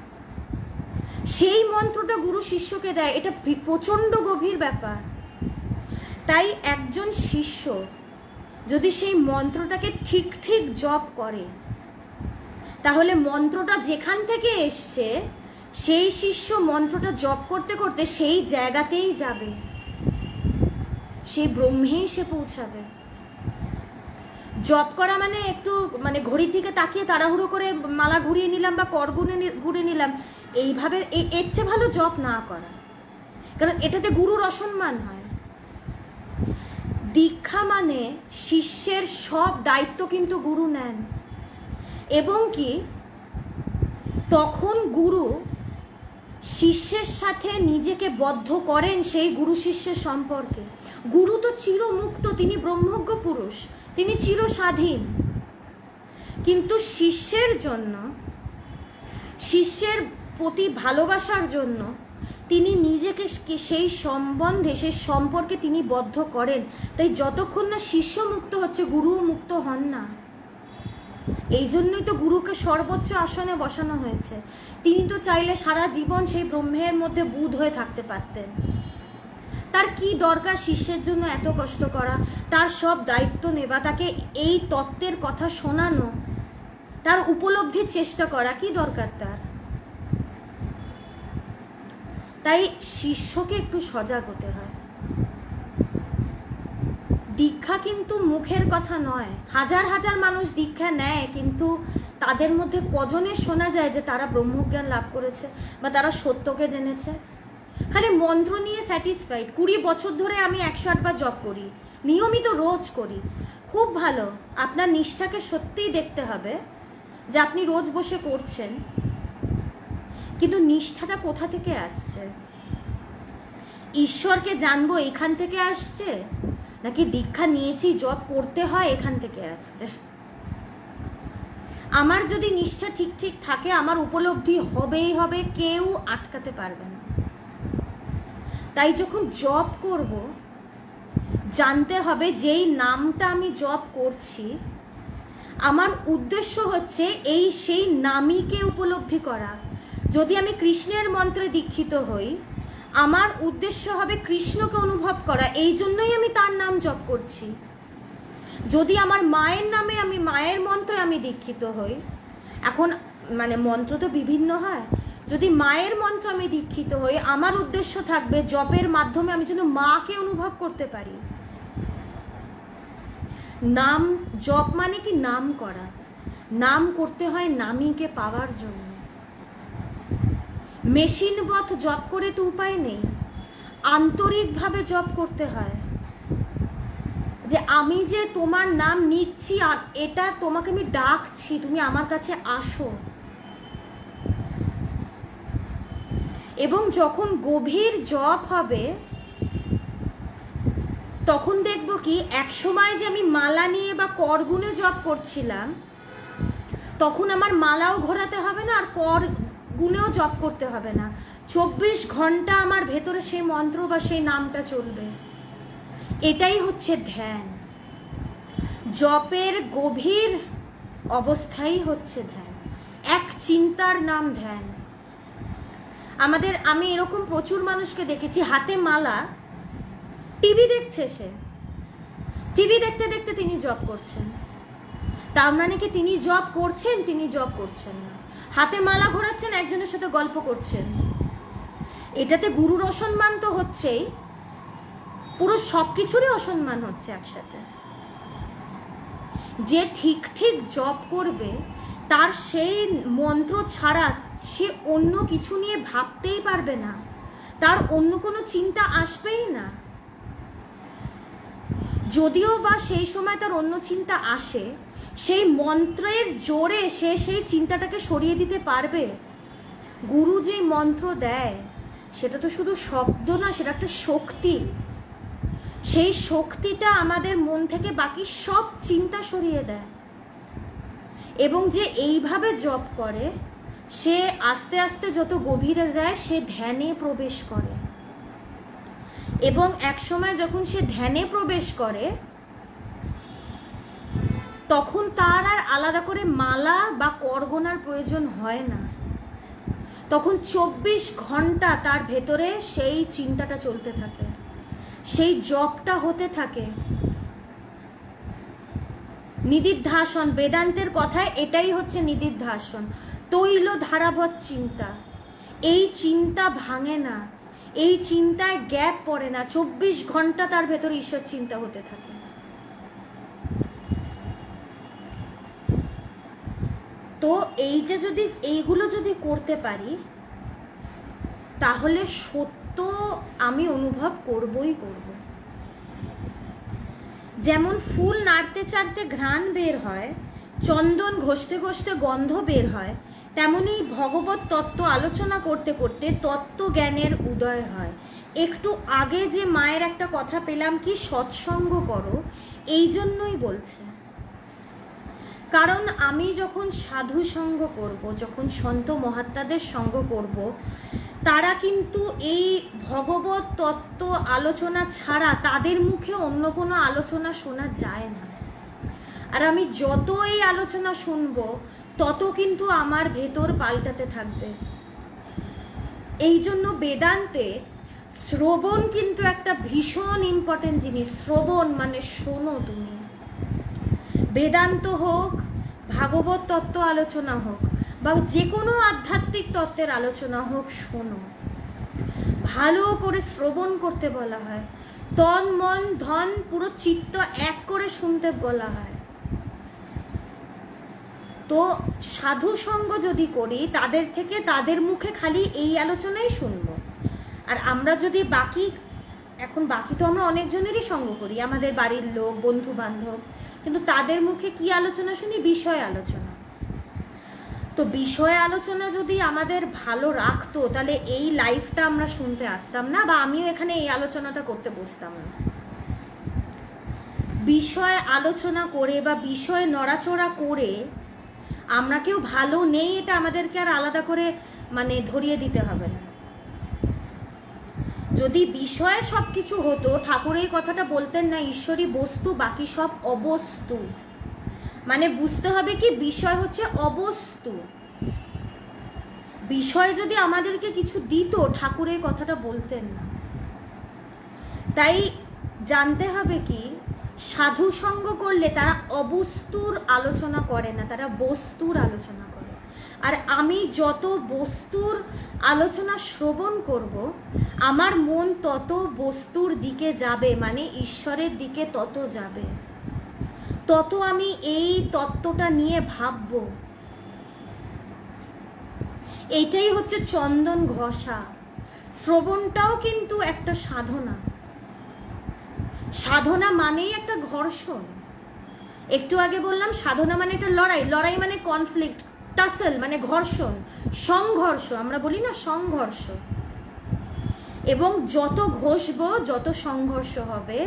সেই মন্ত্রটা গুরু শিষ্যকে দেয়, এটা প্রচণ্ড গভীর ব্যাপার। তাই একজন শিষ্য যদি সেই মন্ত্রটাকে ঠিক ঠিক জপ করে, তাহলে মন্ত্রটা যেখান থেকে এসছে সেই শিষ্য মন্ত্রটা জপ করতে করতে সেই জায়গাতেই যাবে, সেই ব্রহ্মেই সে পৌঁছাবে। জপ করা মানে একটু মানে ঘড়ির দিকে তাকিয়ে তাড়াহুড়ো করে মালা ঘুরিয়ে নিলাম বা কর ঘুরিয়ে নিলাম, এইভাবে এর চেয়ে ভালো জপ না করা, কারণ এটাতে গুরুর অসম্মান হয়। দীক্ষা মানে শিষ্যের সব দায়িত্ব কিন্তু গুরু নেন, এবং কি তখন গুরু শিষ্যের সাথে নিজেকে বদ্ধ করেন সেই গুরু শিষ্যের সম্পর্কে। গুরু তো চিরমুক্ত, তিনি ব্রহ্মজ্ঞ পুরুষ, তিনি চির স্বাধীন, কিন্তু শিষ্যের জন্য, শিষ্যের প্রতি ভালোবাসার জন্য তিনি নিজেকে সেই সম্বন্ধে, সেই সম্পর্কে তিনি বদ্ধ করেন। তাই যতক্ষণ না শিষ্য মুক্ত হচ্ছে, গুরুও মুক্ত হন না। এই জন্যই তো গুরুকে সর্বোচ্চ আসনে বসানো হয়েছে। তিনি তো চাইলে সারা জীবন সেই ব্রহ্মের মধ্যে বুঁদ হয়ে থাকতে পারতেন। তার কি দরকার শিষ্যের জন্য এত কষ্ট করা, তার সব দায়িত্ব নেওয়া, তাকে এই তত্ত্বের কথা শোনানো, তার উপলব্ধির চেষ্টা করা, কি দরকার তার? তাই শিষ্যকে একটু সজাগ হতে হয়। দীক্ষা কিন্তু মুখের কথা নয়। হাজার হাজার মানুষ দীক্ষা নেয়, কিন্তু তাদের মধ্যে কজনের শোনা যায় যে তারা ব্রহ্মজ্ঞান লাভ করেছে বা তারা সত্যকে জেনেছে? খালি মন্ত্র নিয়ে স্যাটিসফাইড। 20 বছর ধরে আমি 108 বার জপ করি, নিয়মিত রোজ করি, খুব ভালো। আপনার নিষ্ঠাকে সত্যিই দেখতে হবে যে আপনি রোজ বসে করছেন, কিন্তু নিষ্ঠাটা কোথা থেকে আসছে? ঈশ্বরকে জানবো এখান থেকে আসছে, নাকি দীক্ষা নিয়েছি জপ করতে হয় এখান থেকে আসছে? আমার যদি নিষ্ঠা ঠিক ঠিক থাকে, আমার উপলব্ধি হবেই হবে, কেউ আটকাতে পারবে না। তাই যখন জপ করব, জানতে হবে যেই নামটা আমি জপ করছি আমার উদ্দেশ্য হচ্ছে এই সেই নামীকে উপলব্ধি করা। যদি আমি কৃষ্ণের মন্ত্রে দীক্ষিত হই আমার উদ্দেশ্য হবে কৃষ্ণকে অনুভব করা, এই জন্যই আমি তার নাম জপ করছি। যদি আমার মায়ের নামে আমি মায়ের মন্ত্রে আমি দীক্ষিত হই, এখন মানে মন্ত্র তো বিভিন্ন হয়, যদি মায়ের মন্ত্র আমি দীক্ষিত হই আমার উদ্দেশ্য থাকবে জপের মাধ্যমে আমি যেন মাকে অনুভব করতে পারি। নাম জপ মানে কি নাম করা, নাম করতে হয় নামীকে পাওয়ার জন্য। মেশিনবৎ জপ করে তো উপায় নেই, আন্তরিকভাবে জপ করতে হয় যে আমি যে তোমার নাম নিচ্ছি, এটা তোমাকে আমি ডাকছি, তুমি আমার কাছে আসো। এবং যখন গভীর জপ হবে তখন দেখবো কি এক সময় যে আমি মালা নিয়ে বা কর গুনে জপ করছিলাম তখন আমার মালাও ঘোরাতে হবে না আর কর গুনেও জপ করতে হবে না, 24 ঘন্টা আমার ভেতরে সেই মন্ত্র বা সেই নামটা চলবে। এটাই হচ্ছে ধ্যান। জপের গভীর অবস্থাই হচ্ছে ধ্যান, এক চিন্তার নাম ধ্যান। আমি এরকম প্রচুর মানুষকে দেখেছি হাতে মালা, টিভি দেখছে, সে টিভি দেখতে দেখতে তিনি জপ করছেন, তার মানে কি তিনি জপ করছেন? তিনি জপ করছেন না। হাতে মালা ঘোরাচ্ছেন, একজনের সাথে গল্প করছেন, এটাতে গুরুর অসম্মান তো হচ্ছেই, পুরো সবকিছুরই অসম্মান হচ্ছে একসাথে। যে ঠিক ঠিক জপ করবে তার সেই মন্ত্র ছাড়া সে অন্য কিছু নিয়ে ভাবতেই পারবে না, তার অন্য কোনো চিন্তা আসবেই না। যদিও বা সেই সময় তার অন্য চিন্তা আসে, সেই মন্ত্রের জোরে সে সেই চিন্তাটাকে সরিয়ে দিতে পারবে। গুরু যে মন্ত্র দেয় সেটা তো শুধু শব্দ না, সেটা একটা শক্তি। সেই শক্তিটা আমাদের মন থেকে বাকি সব চিন্তা সরিয়ে দেয়। এবং যে এইভাবে জপ করে সে আস্তে আস্তে যত গভীরে যায় সে ধ্যানে প্রবেশ করে। এবং এক সময় যখন সে ধ্যানে প্রবেশ করে তখন তার আর আলাদা করে মালা বা করগোনার প্রয়োজন হয় না, তখন 24 ঘন্টা তার ভেতরে সেই চিন্তাটা চলতে থাকে, সেই জপটা হতে থাকে। নিদিধ্যাসন, বেদান্তের কথায় এটাই হচ্ছে নিদিধ্যাসন, তৈল ধারাবৎ চিন্তা। এই চিন্তা ভাঙে না, এই চিন্তায় গ্যাপ পড়ে না, 24 ঘন্টা তার ভেতরে ঈশ্বর চিন্তা হতে থাকে। তো এইগুলো যদি করতে পারি তাহলে সত্য আমি অনুভব করবই করব। যেমন ফুল নাড়তে চাড়তে ঘ্রাণ বের হয়, চন্দন ঘষতে ঘষতে গন্ধ বের হয়, তেমনি ভগবত তত্ত্ব আলোচনা করতে করতে তত্ত্ব জ্ঞানের উদয় হয়। একটু আগে যে মায়ের একটা কথা পেলাম কি সৎসঙ্গ করো, এই জন্যই বলছে। কারণ আমি যখন সাধু সঙ্গ করব, যখন সন্ত মহাত্মাদের সঙ্গ করব, তারা কিন্তু এই ভগবত তত্ত্ব আলোচনা ছাড়া তাদের মুখে অন্য কোনো আলোচনা শোনা যায় না। আর আমি যত এই আলোচনা শুনবো তত কিন্তু আমার ভেতর পাল্টাতে থাকবে। এই জন্য বেদান্তে শ্রবণ কিন্তু একটা ভীষণ ইম্পর্টেন্ট জিনিস। শ্রবণ মানে শোনো তুমি, বেদান্ত হোক, ভাগবত তত্ত্ব আলোচনা হোক বা যে কোনো আধ্যাত্মিক তত্ত্বের আলোচনা হোক, শোনো, ভালো করে শ্রবণ করতে বলা হয়, তন মন ধন পুরো চিত্ত এক করে শুনতে বলা হয়। তো সাধু সঙ্গ যদি করি তাদের থেকে তাদের মুখে খালি এই আলোচনাই শুনবো। আর আমরা যদি বাকি তো আমরা অনেকজনেরই সঙ্গ করি, আমাদের বাড়ির লোক, বন্ধু বান্ধব, কিন্তু তাদের মুখে কি আলোচনা শুনি? বিষয় আলোচনা। তো বিষয় আলোচনা যদি আমাদের ভালো রাখতো তাহলে এই লাইফটা আমরা শুনতে আসতাম না, বা আমিও এখানে এই আলোচনাটা করতে বসতাম না। বিষয় আলোচনা করে বা বিষয় নড়াচড়া করে আমরা কেউ ভালো নেই এটা আমাদেরকে আর আলাদা করে মানে ধরিয়ে দিতে হবে না। যদি বিষয়ে সব কিছু হতো, ঠাকুর এই কথাটা বলতেন না, ঈশ্বরই বস্তু বাকি সব অবস্তু। মানে বুঝতে হবে কি, বিষয় হচ্ছে অবস্তু। বিষয় যদি আমাদেরকে কিছু দিত, ঠাকুর এই কথাটা বলতেন না। তাই জানতে হবে কি, সাধু সঙ্গ করলে তারা অবস্তুর আলোচনা করে না, তারা বস্তুর আলোচনা করে। আর আমি যত বস্তুর আলোচনা শ্রবণ করব, আমার মন তত বস্তুর দিকে যাবে, মানে ঈশ্বরের দিকে তত যাবে, তত আমি এই তত্ত্বটা নিয়ে ভাবব। এইটাই হচ্ছে চন্দন ঘষা। শ্রবণটাও কিন্তু একটা সাধনা। সাধনা মানেই একটা ঘর্ষণ। একটু আগে বললাম সাধনা মানে একটা লড়াই, লড়াই মানে কনফ্লিক্ট, টাসেল মানে ঘর্ষণ, সংঘর্ষ, আমরা বলি না সংঘর্ষ। এবং যত ঘষবো, যত সংঘর্ষ হবে,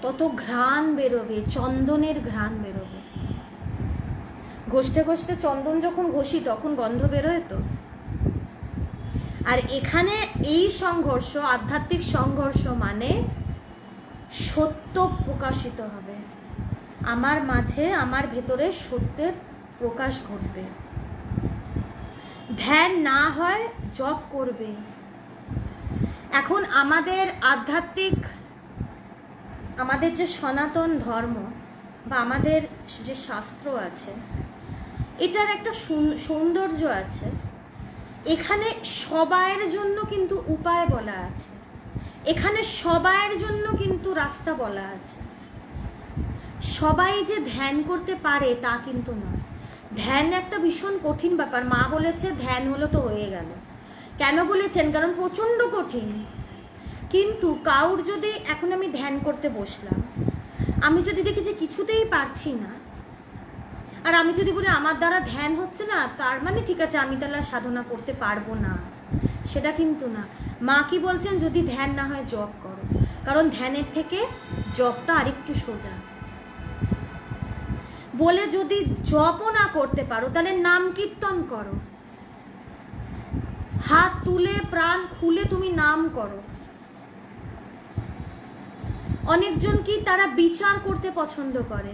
তত ঘ্রাণ বেরোবে, চন্দনের ঘ্রাণ বেরোবে। ঘষতে ঘষতে চন্দন যখন ঘষি তখন গন্ধ বেরোয় তো। আর এখানে এই সংঘর্ষ, আধ্যাত্মিক সংঘর্ষ মানে সত্য প্রকাশিত হবে, আমার মাঝে, আমার ভেতরে সত্যের প্রকাশ ঘটবে। ধ্যান না হয় জপ করবে। এখন আমাদের আধ্যাত্মিক, আমাদের যে সনাতন ধর্ম বা আমাদের যে শাস্ত্র আছে, এটার একটা সৌন্দর্য আছে। এখানে সবাইয়ের জন্য কিন্তু উপায় বলা আছে, এখানে সবাইয়ের জন্য কিন্তু রাস্তা বলা আছে। সবাই যে ধ্যান করতে পারে তা কিন্তু নয়। ধ্যান একটা ভীষণ কঠিন ব্যাপার। মা বলেছে ধ্যান হলো তো হয়ে গেল। কেন বলেছেন? কারণ প্রচণ্ড কঠিন। কিন্তু কাউর যদি, এখন আমি ধ্যান করতে বসলাম, আমি যদি দেখি যে কিছুতেই পারছি না, আর আমি যদি বলি আমার দ্বারা ধ্যান হচ্ছে না, তার মানে ঠিক আছে আমি তাহলে সাধনা করতে পারবো না, সেটা কিন্তু না। মা কি বলছেন? যদি ধ্যান না হয় জপ করো, কারণ ধ্যানের থেকে জপটা আরেকটু সোজা। বলে যদি জপও না করতে পারো তাহলে নাম কীর্তন করো, হাত তুলে প্রাণ খুলে তুমি নাম করো। অনেকজন কি তারা বিচার করতে পছন্দ করে,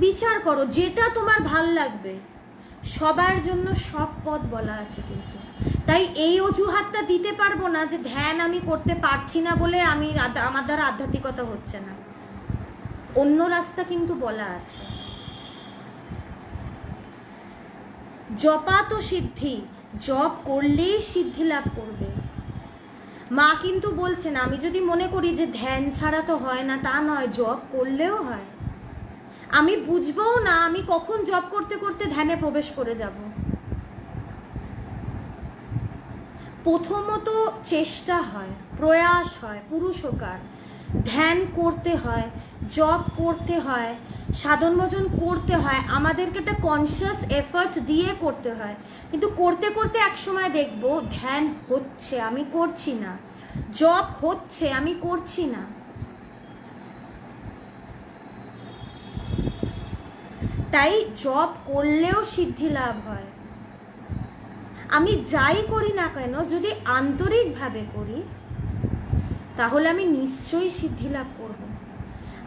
বিচার করো, যেটা তোমার ভাল লাগবে। সবার জন্য সব পথ বলা আছে কিন্তু। তাই এই অজুহাতটা দিতে পারবো না যে ধ্যান আমি করতে পারছি না বলে আমার দ্বারা আধ্যাত্মিকতা হচ্ছে না। অন্য রাস্তা কিন্তু বলা আছে। জপা তো সিদ্ধি, জপ করলেই সিদ্ধি লাভ করবে। মা কিন্তু বলছেন, আমি যদি মনে করি যে ধ্যান ছাড়া তো হয় না, তা নয়, জপ করলেও হয়। আমি বুঝবও না আমি কখন জপ করতে করতে ধ্যানে প্রবেশ করে যাব। প্রথমত চেষ্টা হয়, প্রয়াস হয়, পুরুষকার। ধ্যান করতে হয়, জপ করতে হয়, সাধন ভজন করতে হয়, আমাদেরকে একটা কনসিয়াস এফর্ট দিয়ে করতে হয়। কিন্তু করতে করতে একসময় দেখব ধ্যান হচ্ছে, আমি করছি না, জপ হচ্ছে, আমি করছি না। তাই জপ করলেও সিদ্ধি লাভ হয়। আমি যাই করি না কেন, যদি আন্তরিকভাবে করি তাহলে আমি নিশ্চয়ই সিদ্ধি লাভ করব।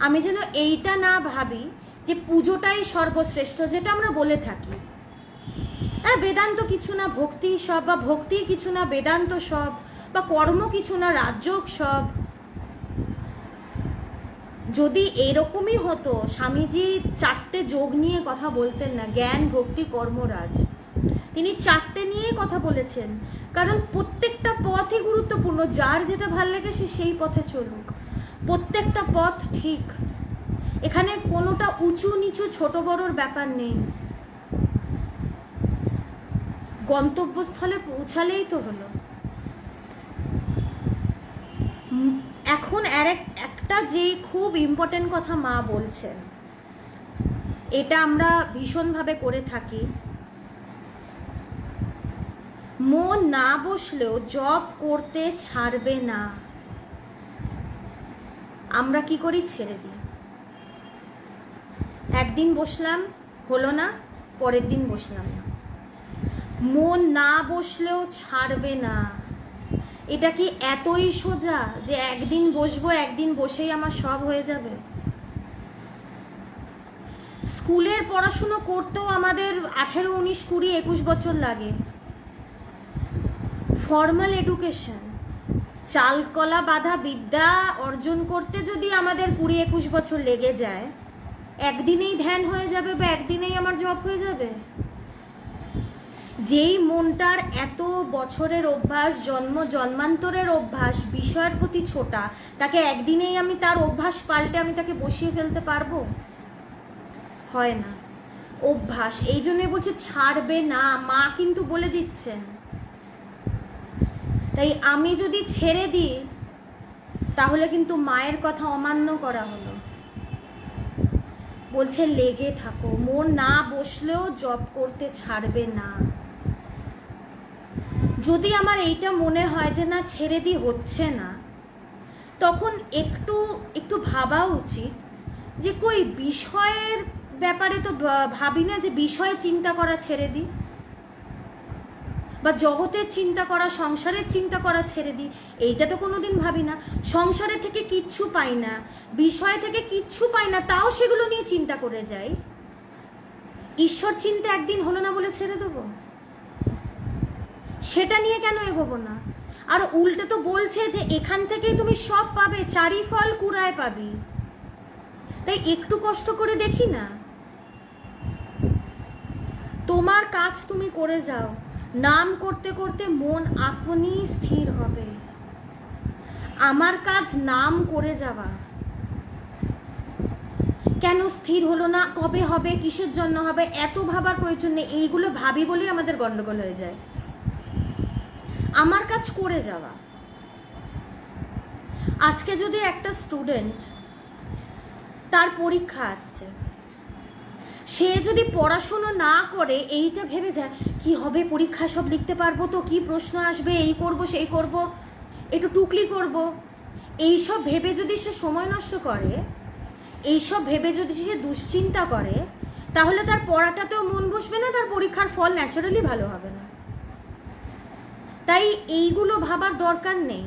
আমি যেন এইটা না ভাবি যে পুজোটাই সর্বশ্রেষ্ঠ, যেটা আমরা বলে থাকি। হ্যাঁ, বেদান্ত কিছু না ভক্তি সব, বা ভক্তি কিছু না বেদান্ত সব, বা কর্ম কিছু না রাজযোগ সব। যদি এরকমই হতো, স্বামীজি 4টে যোগ নিয়ে কথা বলতেন না, জ্ঞান ভক্তি কর্ম রাজ। তিনি 4টে নিয়ে কথা বলেছেন, কারণ প্রত্যেকটা পথই গুরুত্বপূর্ণ। যার যেটা ভাল লাগে সে সেই পথে চলুক, প্রত্যেকটা পথ ঠিক। এখানে কোনোটা উঁচু নিচু ছোট বড়র ব্যাপার নেই। গন্তব্যস্থলে পৌঁছালেই তো হলো। এখন একটা যে খুব ইম্পর্টেন্ট কথা মা বলছেন, এটা আমরা ভীষণভাবে করে থাকি। মন না বসলেও জপ করতে ছাড়বে না। আমরা কি করি? ছেড়ে দিই। একদিন বসলাম, হলো না, পরের দিন বসলাম না। মন না বসলেও ছাড়বে না। এটা কি এতই সোজা যে একদিন বসবো, একদিন বসেই আমার সব হয়ে যাবে? স্কুলের পড়াশুনো করতেও আমাদের 18, 19, 20, 21 বছর লাগে। ফর্মাল এডুকেশন, চালকলা বাঁধা বিদ্যা অর্জন করতে যদি আমাদের 20, 21 বছর লেগে যায়, একদিনেই ধ্যান হয়ে যাবে বা একদিনেই আমার জব হয়ে যাবে? যেই মনটার এত বছরের অভ্যাস, জন্মান্তরের অভ্যাস বিষয়ের প্রতি ছোটা, তাকে একদিনেই আমি তার অভ্যাস পাল্টে আমি তাকে বসিয়ে ফেলতে পারবো? হয় না। অভ্যাস, এই জন্যই বলছে ছাড়বে না, মা কিন্তু বলে দিচ্ছেন। তাই আমি যদি ছেড়ে দিই তাহলে কিন্তু মায়ের কথা অমান্য করা হলো। বলছে লেগে থাকো, মন না বসলেও জব করতে ছাড়বে না। যদি আমার এইটা মনে হয় যে না ছেড়ে দিই হচ্ছে না, তখন একটু একটু ভাবা উচিত যে কই বিষয়ের ব্যাপারে তো ভাবি না, যে বিষয়ে চিন্তা করা ছেড়ে দিই, বা জগতের চিন্তা করা, সংসারের চিন্তা করা ছেড়ে দিই, এইটা তো কোনোদিন ভাবি না। সংসারে থেকে কিচ্ছু পাই না, বিষয় থেকে কিচ্ছু পাই না, তাও সেগুলো নিয়ে চিন্তা করে যাই। ঈশ্বর চিন্তা একদিন হলো না বলে ছেড়ে দেবো? সেটা নিয়ে কেন এগোবো না? আর উল্টে তো বলছে যে এখান থেকেই তুমি সব পাবে, চারি ফল কুড়ায় পাবি। তাই একটু কষ্ট করে দেখি না। তোমার কাজ তুমি করে যাও, নাম করতে করতে মন আপনি স্থির হবে। আমার কাজ নাম করে যাওয়া। কেন স্থির হলো না, কবে হবে, কিসের জন্য হবে, এত ভাবার প্রয়োজন নেই। এইগুলো ভাবি বলেই আমাদের গন্ডগোল হয়ে যায়। আমার কাজ করে যাওয়া। আজকে যদি একটা স্টুডেন্ট, তার পরীক্ষা আসছে, সে যদি পড়াশুনো না করে এইটা ভেবে যায় কি হবে, পরীক্ষা সব লিখতে পারবো তো, কি প্রশ্ন আসবে, এই করব সেই করব, একটু টুকলি করব, এইসব ভেবে যদি সে সময় নষ্ট করে, এইসব ভেবে যদি সে দুশ্চিন্তা করে, তাহলে তার পড়াটাতেও মন বসবে না, তার পরীক্ষার ফল ন্যাচারালি ভালো হবে না। তাই এইগুলো ভাবার দরকার নেই।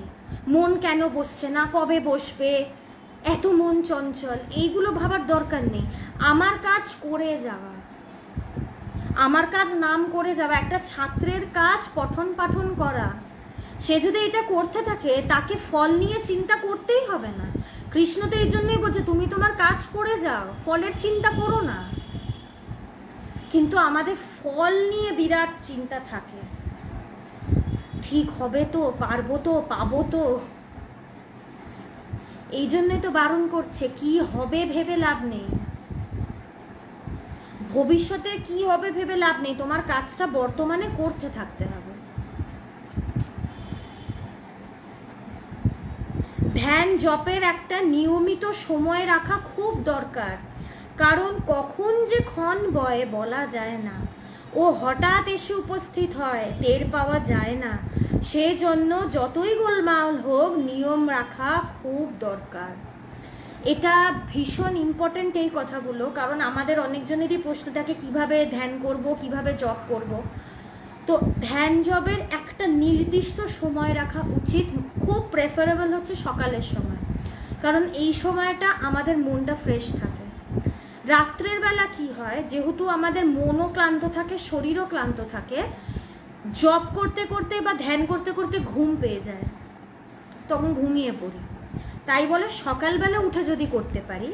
মন কেন বসছে না, কবে বসবে, এত মন চঞ্চল, এইগুলো ভাবার দরকার নেই। আমার কাজ করে যাওয়া, আমার কাজ নাম করে যাওয়া। একটা ছাত্রের কাজ পঠন পাঠন করা। সে যদি এটা করতে থাকে, তাকে ফল নিয়ে চিন্তা করতেই হবে না। কৃষ্ণ তো এই জন্যই বলছে তুমি তোমার কাজ করে যাও, ফলের চিন্তা করো না। কিন্তু আমাদের ফল নিয়ে বিরাট চিন্তা থাকে, ঠিক হবে তো, পারবো তো, পাবো তো। এই জন্যই তো বারণ করছে, কি হবে ভেবে লাভ নেই, ভবিষ্যতে কি হবে ভেবে লাভ নেই, তোমার কাজটা বর্তমানে করতে থাকতে হবে। ধ্যান জপের একটা নিয়মিত সময় রাখা খুব দরকার, কারণ কখন যে ক্ষণ বয় বলা যায় না, ও হঠাৎ এসে উপস্থিত হয়, টের পাওয়া যায় না। সেজন্য যতই গোলমাল হোক, নিয়ম রাখা খুব দরকার। এটা ভীষণ ইম্পর্টেন্ট এই কথাগুলো, কারণ আমাদের অনেকজনেরই প্রশ্ন থাকে কিভাবে ধ্যান করব, কিভাবে জপ করব। তো ধ্যান জবের একটা নির্দিষ্ট সময় রাখা উচিত, খুব প্রেফারেবল হচ্ছে সকালের সময়, কারণ এই সময়টা আমাদের মনটা ফ্রেশ থাকে। রাত্রের বেলা কি হয়, যেহেতু আমাদের মনও ক্লান্ত থাকে, শরীরও ক্লান্ত থাকে, জব করতে করতে বা ধ্যান করতে করতে ঘুম পেয়ে যায়, তখন ঘুমিয়ে পড়ি। তাই বলে সকালবেলা উঠে যদি করতে পারি,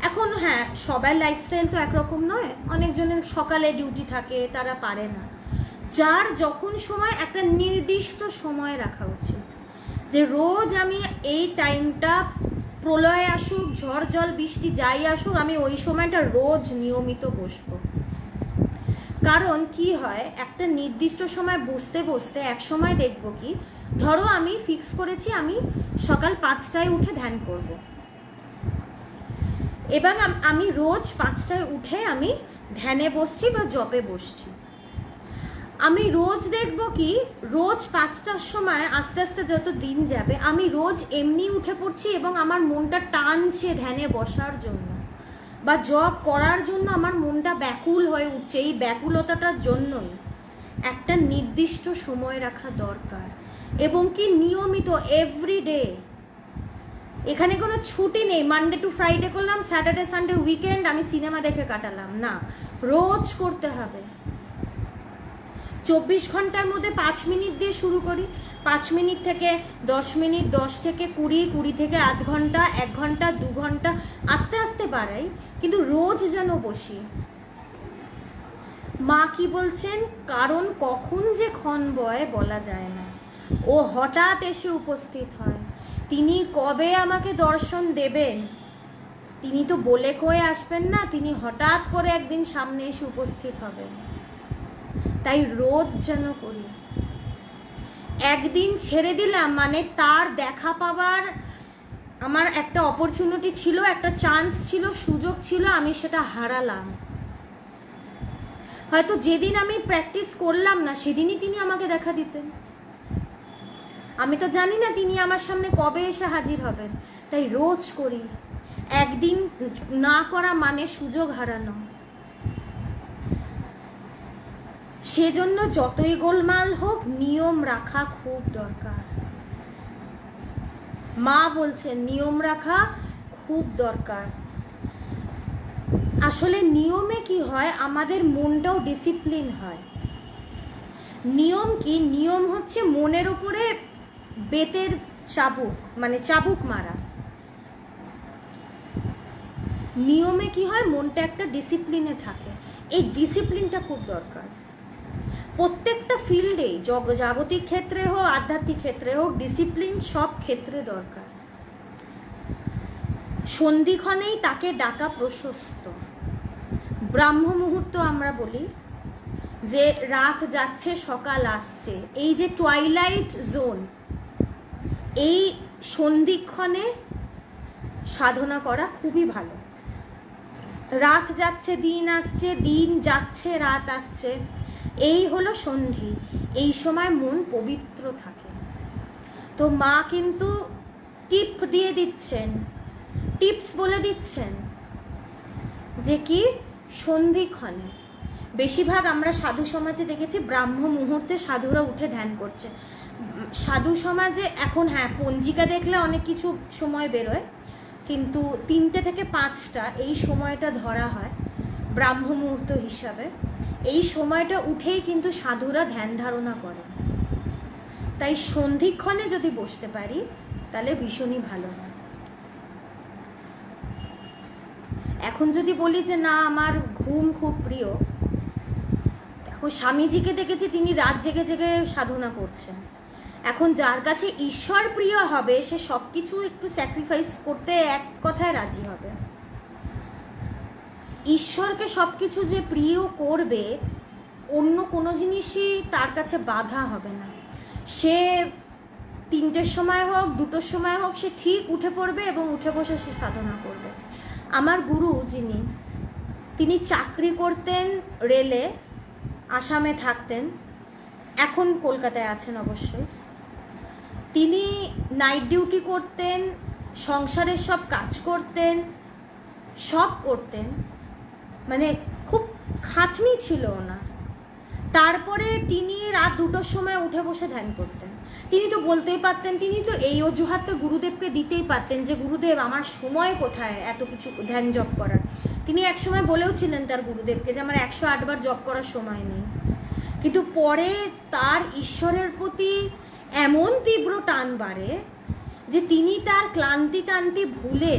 এখন হ্যাঁ সবার লাইফস্টাইল তো একরকম নয়, অনেকজনের সকালে ডিউটি থাকে, তারা পারে না। যার যখন সময়, একটা নির্দিষ্ট সময় রাখা উচিত, যে রোজ আমি এই টাইমটা, প্রলয় আসুক, ঝড় জল বৃষ্টি যাই আসুক, আমি ওই সময়টা রোজ নিয়মিত বসবো। কারণ কি হয়, একটা নির্দিষ্ট সময় বসতে বসতে এক সময় দেখব কি, ধরো আমি ফিক্স করেছি আমি সকাল 5টায় উঠে ধ্যান করব, এবং আমি রোজ 5টায় উঠে আমি ধ্যানে বসছি বা জপে বসছি। আমি রোজ দেখব কি, রোজ 5টার সময় আস্তে আস্তে যত দিন যাবে, আমি রোজ এমনি উঠে পড়ছি এবং আমার মনটা টানছে ধ্যানে বসার জন্য বা জব করার জন্য, আমার মনটা ব্যাকুল হয়ে উঠছে। এই ব্যাকুলতাটার জন্যই একটা নির্দিষ্ট সময় রাখা দরকার, এবং কি নিয়মিত এভরিডে। এখানে কোনো ছুটি নেই, মানডে টু ফ্রাইডে করলাম, স্যাটারডে সানডে উইকেন্ড আমি সিনেমা দেখে কাটালাম না, রোজ করতে হবে। 24 ঘন্টার মধ্যে 5 মিনিট দিয়ে শুরু করি, 5 মিনিট থেকে 10 মিনিট, 10 থেকে 20, 20 থেকে আধ ঘন্টা, 1 ঘন্টা, 2 ঘন্টা, আস্তে আস্তে বাড়াই, কিন্তু রোজ যেন বসি। মা কি বলছেন, কারণ কখন যে ক্ষণ বয় বলা যায় না, ও হঠাৎ এসে উপস্থিত হয়। তিনি কবে আমাকে দর্শন দেবেন, তিনি তো বলে কয়ে আসবেন না, তিনি হঠাৎ করে একদিন সামনে এসে উপস্থিত হবেন। তাই রোজ যেন করি। একদিন ছেড়ে দিলাম মানে তার দেখা পাওয়ার আমার একটা অপরচুনিটি ছিল, একটা চান্স ছিল, সুযোগ ছিল, আমি সেটা হারালাম। হয়তো যেদিন আমি প্র্যাকটিস করলাম না সেদিনই তিনি আমাকে দেখা দিতেন। আমি তো জানি না তিনি আমার সামনে কবে এসে হাজির হবেন। তাই রোজ করি। একদিন না করা মানে সুযোগ হারানো। সেজন্য যতই গোলমাল হোক নিয়ম রাখা খুব দরকার। মা বলছেন নিয়ম রাখা খুব দরকার। আসলে নিয়মে কি হয়, আমাদের মনটাও ডিসিপ্লিন হয়। নিয়ম কি, নিয়ম হচ্ছে মনের উপরে বেতের চাবুক, মানে চাবুক মারা। নিয়মে কি হয়, মনটা একটা ডিসিপ্লিনে থাকে। এই ডিসিপ্লিনটা খুব দরকার প্রত্যেকটা ফিল্ডেই, জাগতিক ক্ষেত্রে হোক, আধ্যাত্মিক ক্ষেত্রে হোক, ডিসিপ্লিন সব ক্ষেত্রে দরকার। সন্ধিক্ষণেই তাকে ডাকা প্রশস্ত। ব্রাহ্ম মুহূর্ত আমরা বলি, যে রাত যাচ্ছে সকাল আসছে, এই যে টুয়াইলাইট জোন, এই সন্ধিক্ষণে সাধনা করা খুবই ভালো। রাত যাচ্ছে দিন আসছে, দিন যাচ্ছে রাত আসছে, এই হলো সন্ধি। এই সময় মন পবিত্র থাকে। তো মা কিন্তু টিপ দিয়ে দিচ্ছেন, টিপস বলে দিচ্ছেন যে কি সন্ধিক্ষণে। বেশিরভাগ আমরা সাধু সমাজে দেখেছি ব্রাহ্ম মুহূর্তে সাধুরা উঠে ধ্যান করছে। সাধু সমাজে এখন হ্যাঁ পঞ্জিকা দেখলে অনেক কিছু সময় বেরোয়, কিন্তু 3টে থেকে 5টা এই সময়টা ধরা হয় ব্রাহ্ম মুহূর্ত হিসাবে। এই সময়টা উঠেই কিন্তু সাধুরা ধ্যান ধারণা করে। তাই সন্ধিক্ষণে যদি বসতে পারি তাহলে ভীষণই ভালো হয়। এখন যদি বলি যে না আমার ঘুম খুব প্রিয়, এখন স্বামীজিকে দেখেছি তিনি রাত জেগে জেগে সাধনা করছেন। এখন যার কাছে ঈশ্বর প্রিয় হবে সে সব কিছু একটু স্যাক্রিফাইস করতে এক কথায় রাজি হবে। ঈশ্বরকে সব কিছু যে প্রিয় করবে, অন্য কোনো জিনিসই তার কাছে বাধা হবে না। সে 3টের সময় হোক 2টোর সময় হোক সে ঠিক উঠে পড়বে এবং উঠে বসে সে সাধনা করবে। আমার গুরু যিনি, তিনি চাকরি করতেন রেলে, আসামে থাকতেন, এখন কলকাতায় আছেন অবশ্যই। তিনি নাইট ডিউটি করতেন, সংসারের সব কাজ করতেন, সব করতেন, মানে খুব খাটনি ছিল না। তারপরে তিনি রাত 2টোর সময় উঠে বসে ধ্যান করতেন। তিনি তো বলতেই পারতেন, তিনি তো এই অজুহাতটা গুরুদেবকে দিতেই পারতেন যে গুরুদেব আমার সময় কোথায় এত কিছু ধ্যান জপ করার। তিনি একসময় বলেও ছিলেন তার গুরুদেবকে যে আমার 108 বার জপ করার সময় নেই। কিন্তু পরে তার ঈশ্বরের প্রতি এমন তীব্র টান বাড়ে যে তিনি তার ক্লান্তি টান্তি ভুলে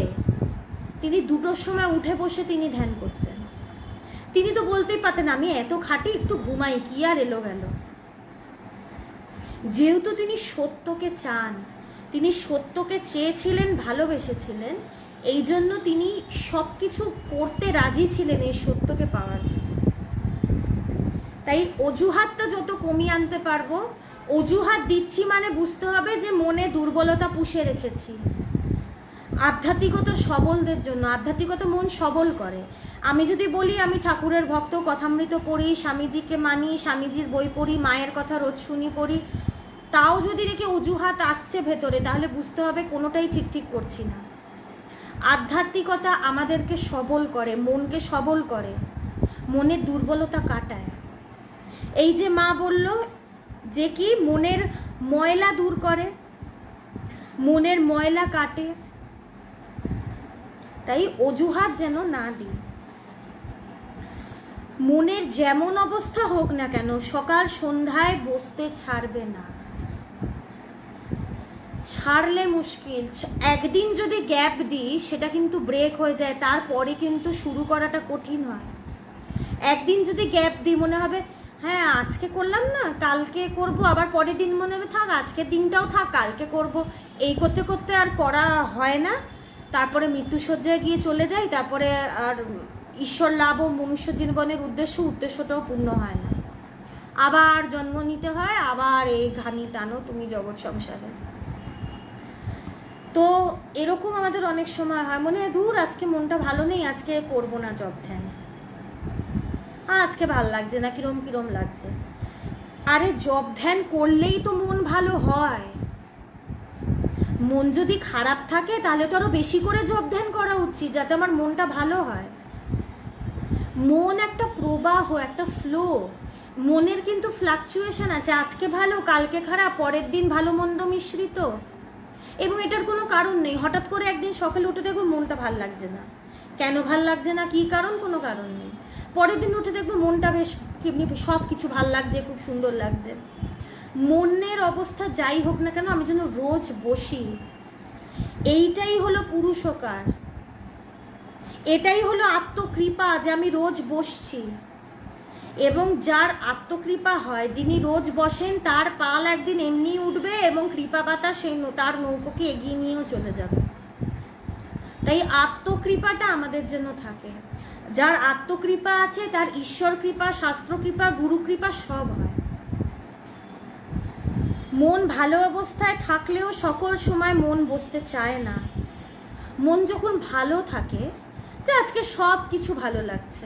তিনি 2টোর সময় উঠে বসে তিনি ধ্যান করতেন। তিনি তো বলতেই পারতেন আমি এত খাটি, একটু ঘুমাই, কি আর এলো গেল। যেহেতু তিনি সত্যকে চান, তিনি সত্যকে চেয়েছিলেন, ভালোবেসেছিলেন, এই জন্য তিনি সব কিছু করতে রাজি ছিলেন এই সত্যকে পাওয়ার জন্য। তাই অজুহাতটা যত কমিয়ে আনতে পারবো, অজুহাত দিচ্ছি মানে বুঝতে হবে যে মনে দুর্বলতা পুষে রেখেছি। আধ্যাত্মিকতা সবলদের জন্য, আধ্যাত্মিকতা মন সবল করে। আমি যদি বলি আমি ঠাকুরের ভক্ত, কথামৃত পড়ি, স্বামীজিকে মানি, স্বামীজির বই পড়ি, মায়ের কথা রোজ শুনি পড়ি, তাও যদি দেখে অজুহাত আসছে ভেতরে, তাহলে বুঝতে হবে কোনোটাই ঠিক ঠিক করছি না। আধ্যাত্মিকতা আমাদেরকে সবল করে, মনকে সবল করে, মনের দুর্বলতা কাটায়। এই যে মা বলল যে কি মনের ময়লা দূর করে, মনের ময়লা কাটে, তাই অজুহাত যেন না দিই। মনের যেমন অবস্থা হোক না কেন সকাল সন্ধ্যায় বসতে ছাড়বে না, ছাড়লে মুশকিল। একদিন যদি গ্যাপ দিই সেটা কিন্তু ব্রেক হয়ে যায়, তারপরে কিন্তু শুরু করাটা কঠিন হয়। একদিন যদি গ্যাপ দিই মনে হবে হ্যাঁ আজকে করলাম না কালকে করব, আবার পরের দিন মনে হবে থাক আজকের দিনটাও থাক কালকে করব, এই করতে করতে আর করা হয় না। তারপরে মৃত্যুশয্যায় গিয়ে চলে যাই, তারপরে আর ঈশ্বর লাভ ও মনুষ্য জীবনের উদ্দেশ্যটাও পূর্ণ হয় না, আবার জন্ম নিতে হয়, আবার এই ঘানি টানো তুমি জগৎ সংসারে। তো এরকম আমাদের অনেক সময় হয়, মনে হয় দূর আজকে মনটা ভালো নেই, আজকে করবো না জব ধ্যান, আজকে ভাল লাগছে না, কিরম কিরম লাগছে। আরে জব ধ্যান করলেই তো মন ভালো হয়। মন যদি খারাপ থাকে তাহলে তো আরো বেশি করে জব ধ্যান করা উচিত, যাতে আমার মনটা ভালো হয়। মন একটা প্রবাহ, একটা ফ্লো, মনের কিন্তু ফ্লাকচুয়েশন আছে, আজকে ভালো কালকে খারাপ, পরের দিন ভালো মন্দ মিশ্রিত। এবং এটার কোনো কারণ নেই, হঠাৎ করে একদিন সকালে উঠে দেখবো মনটা ভাল লাগছে না, কেন ভাল লাগছে না, কি কারণ, কোনো কারণ নেই। পরের দিন উঠে দেখবো মনটা বেশ সব কিছু ভাল লাগছে, খুব সুন্দর লাগছে। মনের অবস্থা যাই হোক না কেন আমি যেন রোজ বসি, এইটাই হলো পুরুষকার, এটাই হলো আত্মকৃপা যে আমি রোজ বসছি। এবং যার আত্মকৃপা হয়, যিনি রোজ বসেন তার পাল একদিন এমনি উঠবে এবং কৃপা পাতা সেই তার নৌকোকে এগিয়ে নিয়েও চলে যাবে। তাই আত্মকৃপাটা আমাদের জন্য থাকে। যার আত্মকৃপা আছে তার ঈশ্বর কৃপা, শাস্ত্র কৃপা, গুরু কৃপা সব হয়। মন ভালো অবস্থায় থাকলেও সকল সময় মন বসতে চায় না। মন যখন ভালো থাকে যে আজকে সব কিছু ভালো লাগছে,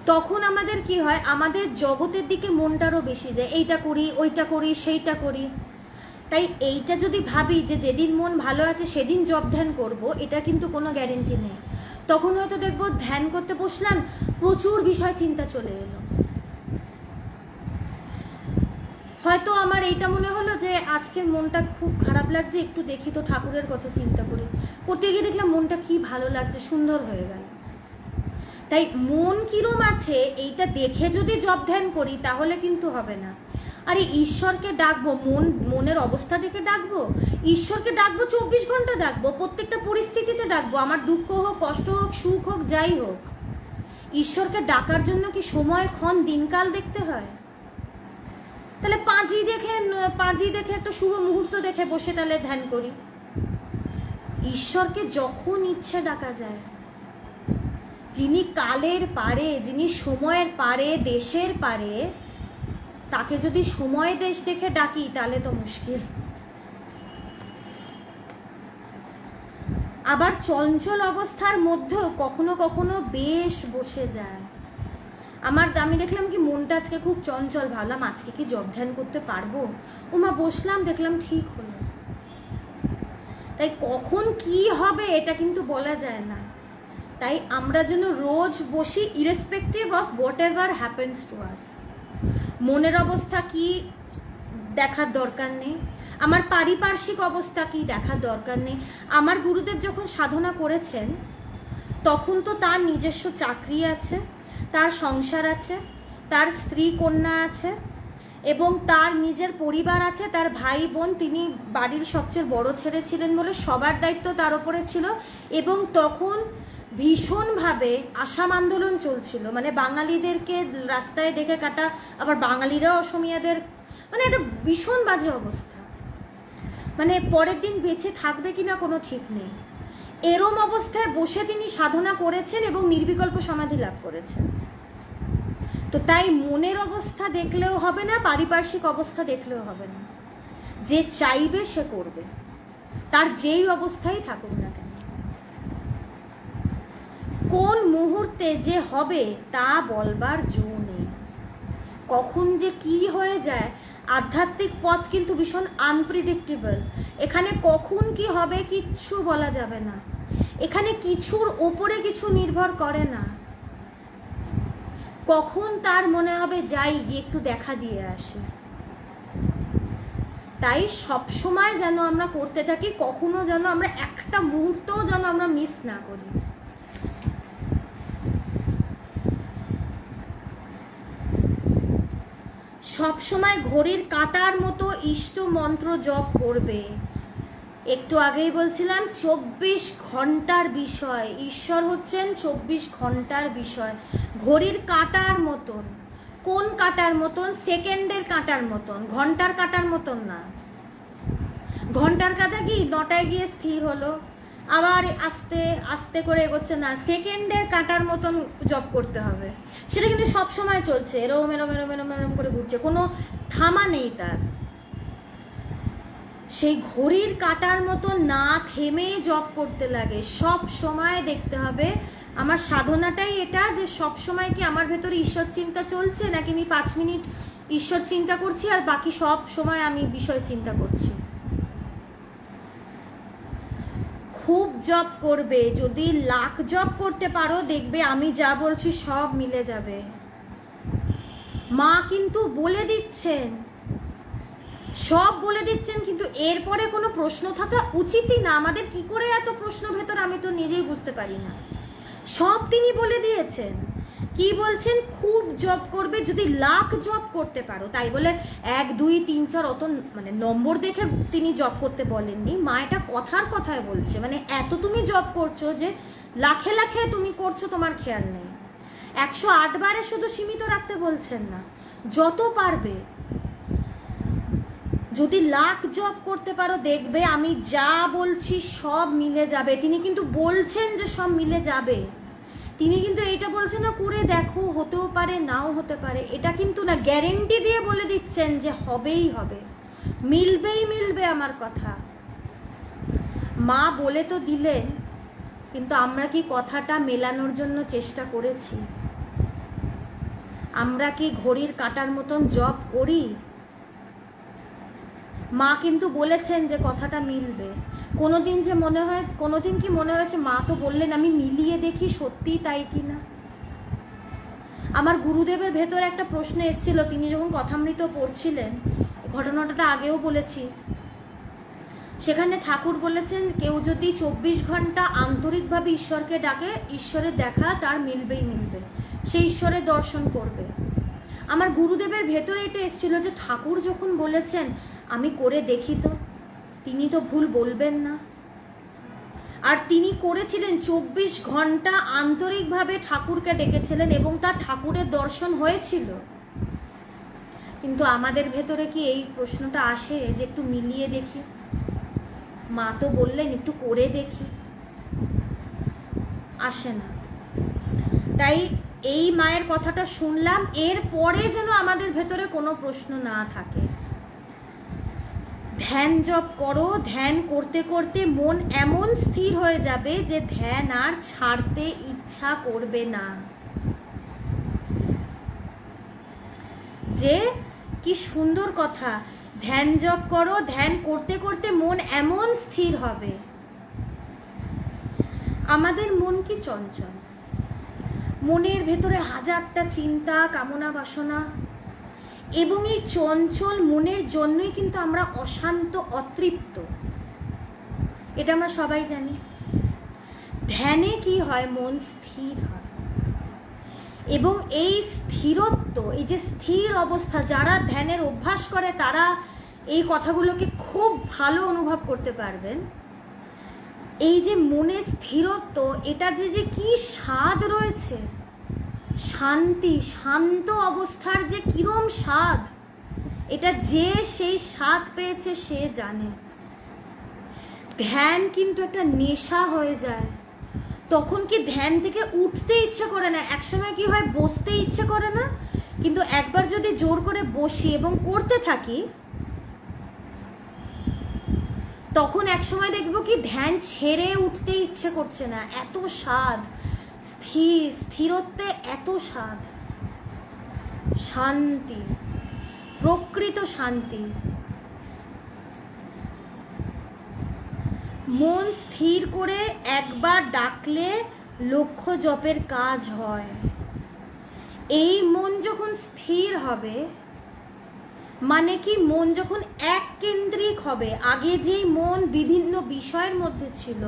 তখন আমাদের কি হয়, আমাদের জগতের দিকে মনটারও বেশি যায়, এইটা করি ওইটা করি সেইটা করি। তাই এইটা যদি ভাবি যে যেদিন মন ভালো আছে সেদিন জব ধ্যান করব, এটা কিন্তু কোনো গ্যারেন্টি নেই। তখন হয়তো দেখবো ধ্যান করতে বসলাম, প্রচুর বিষয় চিন্তা চলে এলো। হয়তো আমার এইটা মনে হলো যে আজকের মনটা খুব খারাপ লাগছে, একটু দেখি তো ঠাকুরের কথা চিন্তা করি, করতে গিয়ে দেখলাম মনটা কি ভালো লাগছে, সুন্দর হয়ে গেল। তাই মন কিরম আছে এইটা দেখে যদি জব ধ্যান করি তাহলে কিন্তু হবে না। আরে ঈশ্বরকে ডাকবো, মনের অবস্থা দেখে ডাকবো, ঈশ্বরকে ডাকবো 24 ঘন্টা ডাকবো, প্রত্যেকটা পরিস্থিতিতে ডাকবো, আমার দুঃখ হোক কষ্ট হোক সুখ হোক যাই হোক। ঈশ্বরকে ডাকার জন্য কি সময় ক্ষণ দিনকাল দেখতে হয়? তাহলে পাঁজি দেখে একটা শুভ মুহূর্ত দেখে বসে তাহলে ধ্যান করি। ঈশ্বরকে যখন ইচ্ছে ডাকা যায়, যিনি কালের পারে, যিনি সময়ের পারে, দেশের পারে, তাকে যদি সময় দেশ দেখে ডাকি তাহলে তো মুশকিল। আবার চঞ্চল অবস্থার মধ্যেও কখনো কখনো বেশ বসে যায়। আমি দেখলাম কি মনটা আজকে খুব চঞ্চল, ভাবলাম আজকে কি জব ধ্যান করতে পারবো, ওমা বসলাম দেখলাম ঠিক হলো। তাই কখন কি হবে এটা কিন্তু বলা যায় না। তাই আমরা যেন রোজ বসি, irrespective of what ever happens to us. মনের অবস্থা কি দেখার দরকার নেই, আমার পারিপার্শ্বিক অবস্থা কি দেখার দরকার নেই। আমার গুরুদেব যখন সাধনা করেছেন তখন তো তার নিজস্ব চাকরি আছে, তার সংসার আছে, তার স্ত্রী কন্যা আছে এবং তার নিজের পরিবার আছে, তার ভাই বোন, তিনি বাড়ির সবচেয়ে বড় ছেলে ছিলেন বলে সবার দায়িত্ব তার উপরে ছিল। এবং তখন ভীষণভাবে আসাম আন্দোলন চলছিল, মানে বাঙালিদেরকে রাস্তায় দেখে কাটা, আবার বাঙালিরাও অসমীয়াদের, মানে একটা ভীষণ বাজে অবস্থা, মানে পরের দিন বেঁচে থাকবে কিনা কোনো ঠিক নেই। এরম অবস্থায় বসে তিনি সাধনা করেছেন এবং নির্বিকল্প সমাধি লাভ করেছেন। তো তাই মনের অবস্থা দেখলেও হবে না, পারিপার্শ্বিক অবস্থা দেখলেও হবে না। যে চাইবে সে করবে, তার যেই অবস্থায় থাকুক না কেন। কোন মুহূর্তে যে হবে তা বলবার জো নেই, কখন যে কি হয়ে যায়। আধ্যাত্মিক পথ কিন্তু ভীষণ আনপ্রিডিক্টেবল, এখানে কখন কি হবে কিচ্ছু বলা যাবে না, এখানে কিছুর ওপরে কিছু নির্ভর করে না। কখন তার মনে হবে যাই গিয়ে একটু দেখা দিয়ে আসি। তাই সব সময় যেন আমরা করতে থাকি, কখনো যেন আমরা একটা মুহূর্তও যেন আমরা মিস না করি। সব সময় ঘড়ির কাঁটার মতো ইষ্ট মন্ত্র জপ করবে। একটু আগেই বলছিলাম 24 ঘন্টার বিষয়, ঈশ্বর হচ্ছেন 24 ঘন্টার বিষয়। ঘড়ির কাঁটার মতন। কোন কাঁটার মতন? সেকেন্ডের কাঁটার মতন, ঘন্টার কাঁটার মতন না। ঘন্টার কাঁটা কি 9টায় গিয়ে স্থির হলো, আবার আস্তে আস্তে করে এগোচ্ছে না, সেকেন্ডের কাঁটার মতন জব করতে হবে। সেটা কিন্তু সব সময় চলছে, এরম এরম এরম এরম এরম করে ঘুরছে, কোনো থামা নেই তার। সেই ঘড়ির কাঁটার মতো না থেমে জব করতে লাগে, সব সময় দেখতে হবে। আমার সাধনাটাই এটা যে সব সময় কি আমার ভেতরে ঈশ্বর চিন্তা চলছে, নাকি আমি 5 মিনিট ঈশ্বর চিন্তা করছি আর বাকি সব সময় আমি বিষয় চিন্তা করছি। খুব জব করবে, যদি লাখ জব করতে পারো দেখবে আমি যা বলছি সব মিলে যাবে। মা কিন্তু বলে দিচ্ছেন, সব বলে দিচ্ছেন, কিন্তু এরপরে কোনো প্রশ্ন থাকা উচিতই না। আমাদের কি করে এত প্রশ্ন ভেতর আমি তো নিজেই বুঝতে পারি না। সব তিনি বলে দিয়েছেন। কি বলছেন? খুব জব করবে, যদি লাখ জব করতে পারো। তাই বলে 1 2 3 4 অত মানে নম্বর দেখে তিনি জব করতে বলেননি। মা এটা কথার কথায় বলছে, মানে এত তুমি জব করছো যে লাখে লাখে তুমি করছো, তোমার খেয়াল নেই। 108 বারে শুধু সীমিত রাখতে বলছেন না, যত পারবে। যদি লাখ জব করতে পারো দেখবে আমি যা বলছি সব মিলে যাবে। তিনি কিন্তু বলছেন যে সব মিলে যাবে। তিনি কিন্তু এইটা বলছেন না করে দেখো, হতেও পারে নাও হতে পারে, এটা কিন্তু না, গ্যারেন্টি দিয়ে বলে দিচ্ছেন যে হবেই হবে, মিলবেই মিলবে আমার কথা। মা বলে তো দিলেন, কিন্তু আমরা কি কথাটা মেলানোর জন্য চেষ্টা করেছি? আমরা কি ঘড়ির কাঁটার মতন জব করি? মা কিন্তু বলেছেন যে কথাটা মিলবে। কোনোদিন যে মনে হয়, কোনোদিন কি মনে হয়েছে মা তো বললেন আমি মিলিয়ে দেখি সত্যি তাই কি না? আমার গুরুদেবের ভেতরে একটা প্রশ্ন এসেছিল, তিনি যখন কথামৃত পড়ছিলেন, ঘটনাটা আগেও বলেছি, সেখানে ঠাকুর বলেছেন কেউ যদি 24 ঘন্টা আন্তরিকভাবে ঈশ্বরকে ডাকে, ঈশ্বরের দেখা তার মিলবেই মিলবে, সে ঈশ্বরের দর্শন করবে। আমার গুরুদেবের ভেতরে এটা এসেছিল যে ঠাকুর যখন বলেছেন আমি করে দেখি, তো তিনি তো ভুল বলবেন না। আর তিনি করেছিলেন, 24 ঘন্টা আন্তরিকভাবে ঠাকুরকে ডেকেছিলেন এবং তার ঠাকুরের দর্শন হয়েছিল। কিন্তু আমাদের ভেতরে কি এই প্রশ্নটা আসে যে একটু মিলিয়ে দেখি? মা তো বললেন একটু করে দেখি, আসে না। তাই এই মায়ের কথাটা শুনলাম, এর পরে যেন আমাদের ভেতরে কোনো প্রশ্ন না থাকে। ধ্যান জপ করো, ধ্যান করতে করতে মন এমন স্থির হয়ে যাবে যে ধ্যান আর ছাড়তে ইচ্ছা করবে না। যে কি সুন্দর কথা, ধ্যান জপ করো, ধ্যান করতে করতে মন এমন স্থির হবে। আমাদের মন কি চঞ্চল, মনের ভেতরে হাজারটা চিন্তা, কামনা বাসনা, এবং এই চঞ্চল মনের জন্যই কিন্তু আমরা অশান্ত, অতৃপ্ত। এটা আমরা সবাই জানি। ধ্যানে কি হয়? মন স্থির হয়। এবং এই স্থিরত্ব, এই যে স্থির অবস্থা, যারা ধ্যানের অভ্যাস করে তারা এই কথাগুলোকে খুব ভালো অনুভব করতে পারবেন। এই যে মনের স্থিরত্ব, এটা যে কি স্বাদ রয়েছে, শান্তি, শান্ত অবস্থার যে কিরম স্বাদ, এটা যে সেই স্বাদ পেয়েছে সে জানে। ধ্যান কিন্তু একটা নেশা হয়ে যায়। তখন কি ধ্যান থেকে উঠতে ইচ্ছে করে না, একসময় কি হয় বসতে ইচ্ছে করে না, কিন্তু একবার যদি জোর করে বসি এবং করতে থাকি, তখন একসময় দেখবো কি ধ্যান ছেড়ে উঠতে ইচ্ছে করছে না। এত স্বাদ, স্থিরত্বে এত স্বাদ, শান্তি, প্রকৃত শান্তি। মন স্থির করে একবার ডাকলে লক্ষ্য জপের কাজ হয়। এই মন যখন স্থির হবে, মানে কি মন যখন এক কেন্দ্রিক হবে, আগে যেই মন বিভিন্ন বিষয়ের মধ্যে ছিল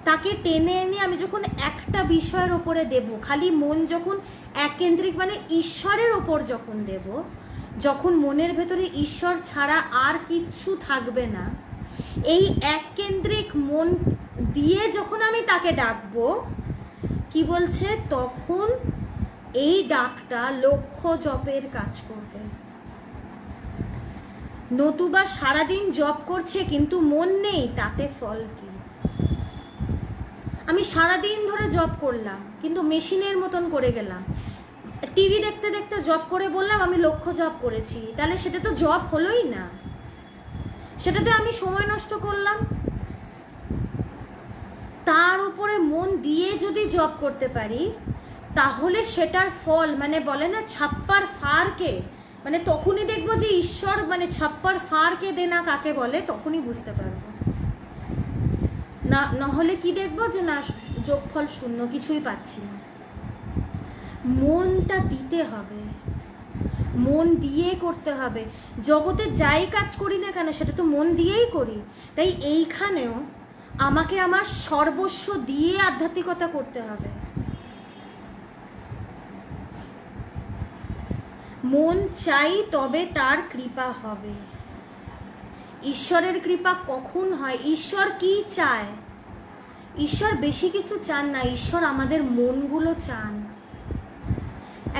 তাকে টেনে এনে আমি যখন একটা বিষয়ের ওপরে দেব, খালি মন যখন এক কেন্দ্রিক মানে ঈশ্বরের ওপর যখন দেব, যখন মনের ভেতরে ঈশ্বর ছাড়া আর কিচ্ছু থাকবে না, এই এক কেন্দ্রিক মন দিয়ে যখন আমি তাকে ডাকবো, কি বলছে, তখন এই ডাকটা লক্ষ্য জপের কাজ করবে। নতুবা সারাদিন জপ করছে কিন্তু মন নেই, তাতে ফল কি? আমি সারাদিন ধরে জপ করলাম কিন্তু মেশিনের মতন করে গেলাম, টিভি দেখতে দেখতে জপ করে বললাম আমি লক্ষ্য জপ করেছি, তাহলে সেটা তো জপ হলোই না, সেটাতে আমি সময় নষ্ট করলাম। তার উপরে মন দিয়ে যদি জপ করতে পারি তাহলে সেটার ফল, মানে বলে না ছাপ্পার ফারকে, মানে তখনই দেখবো যে ঈশ্বর, মানে ছাপ্পার ফারকে দেনা কাকে বলে, তখনই বুঝতে পারবো। না নহলে কি দেখবো যে না, যোগফল শূন্য, কিছুই পাচ্ছি না। মনটা দিতে হবে, মন দিয়ে করতে হবে। জগতে যাই কাজ করি না কেন সেটা তো মন দিয়েই করি, তাই এইখানেও আমাকে আমার সর্বস্ব দিয়ে আধ্যাত্মিকতা করতে হবে। মন চাই তবে তার কৃপা হবে। ঈশ্বরের কৃপা কখন হয়? ঈশ্বর কি চায়? ঈশ্বর বেশি কিছু চান না, ঈশ্বর আমাদের মনগুলো চান।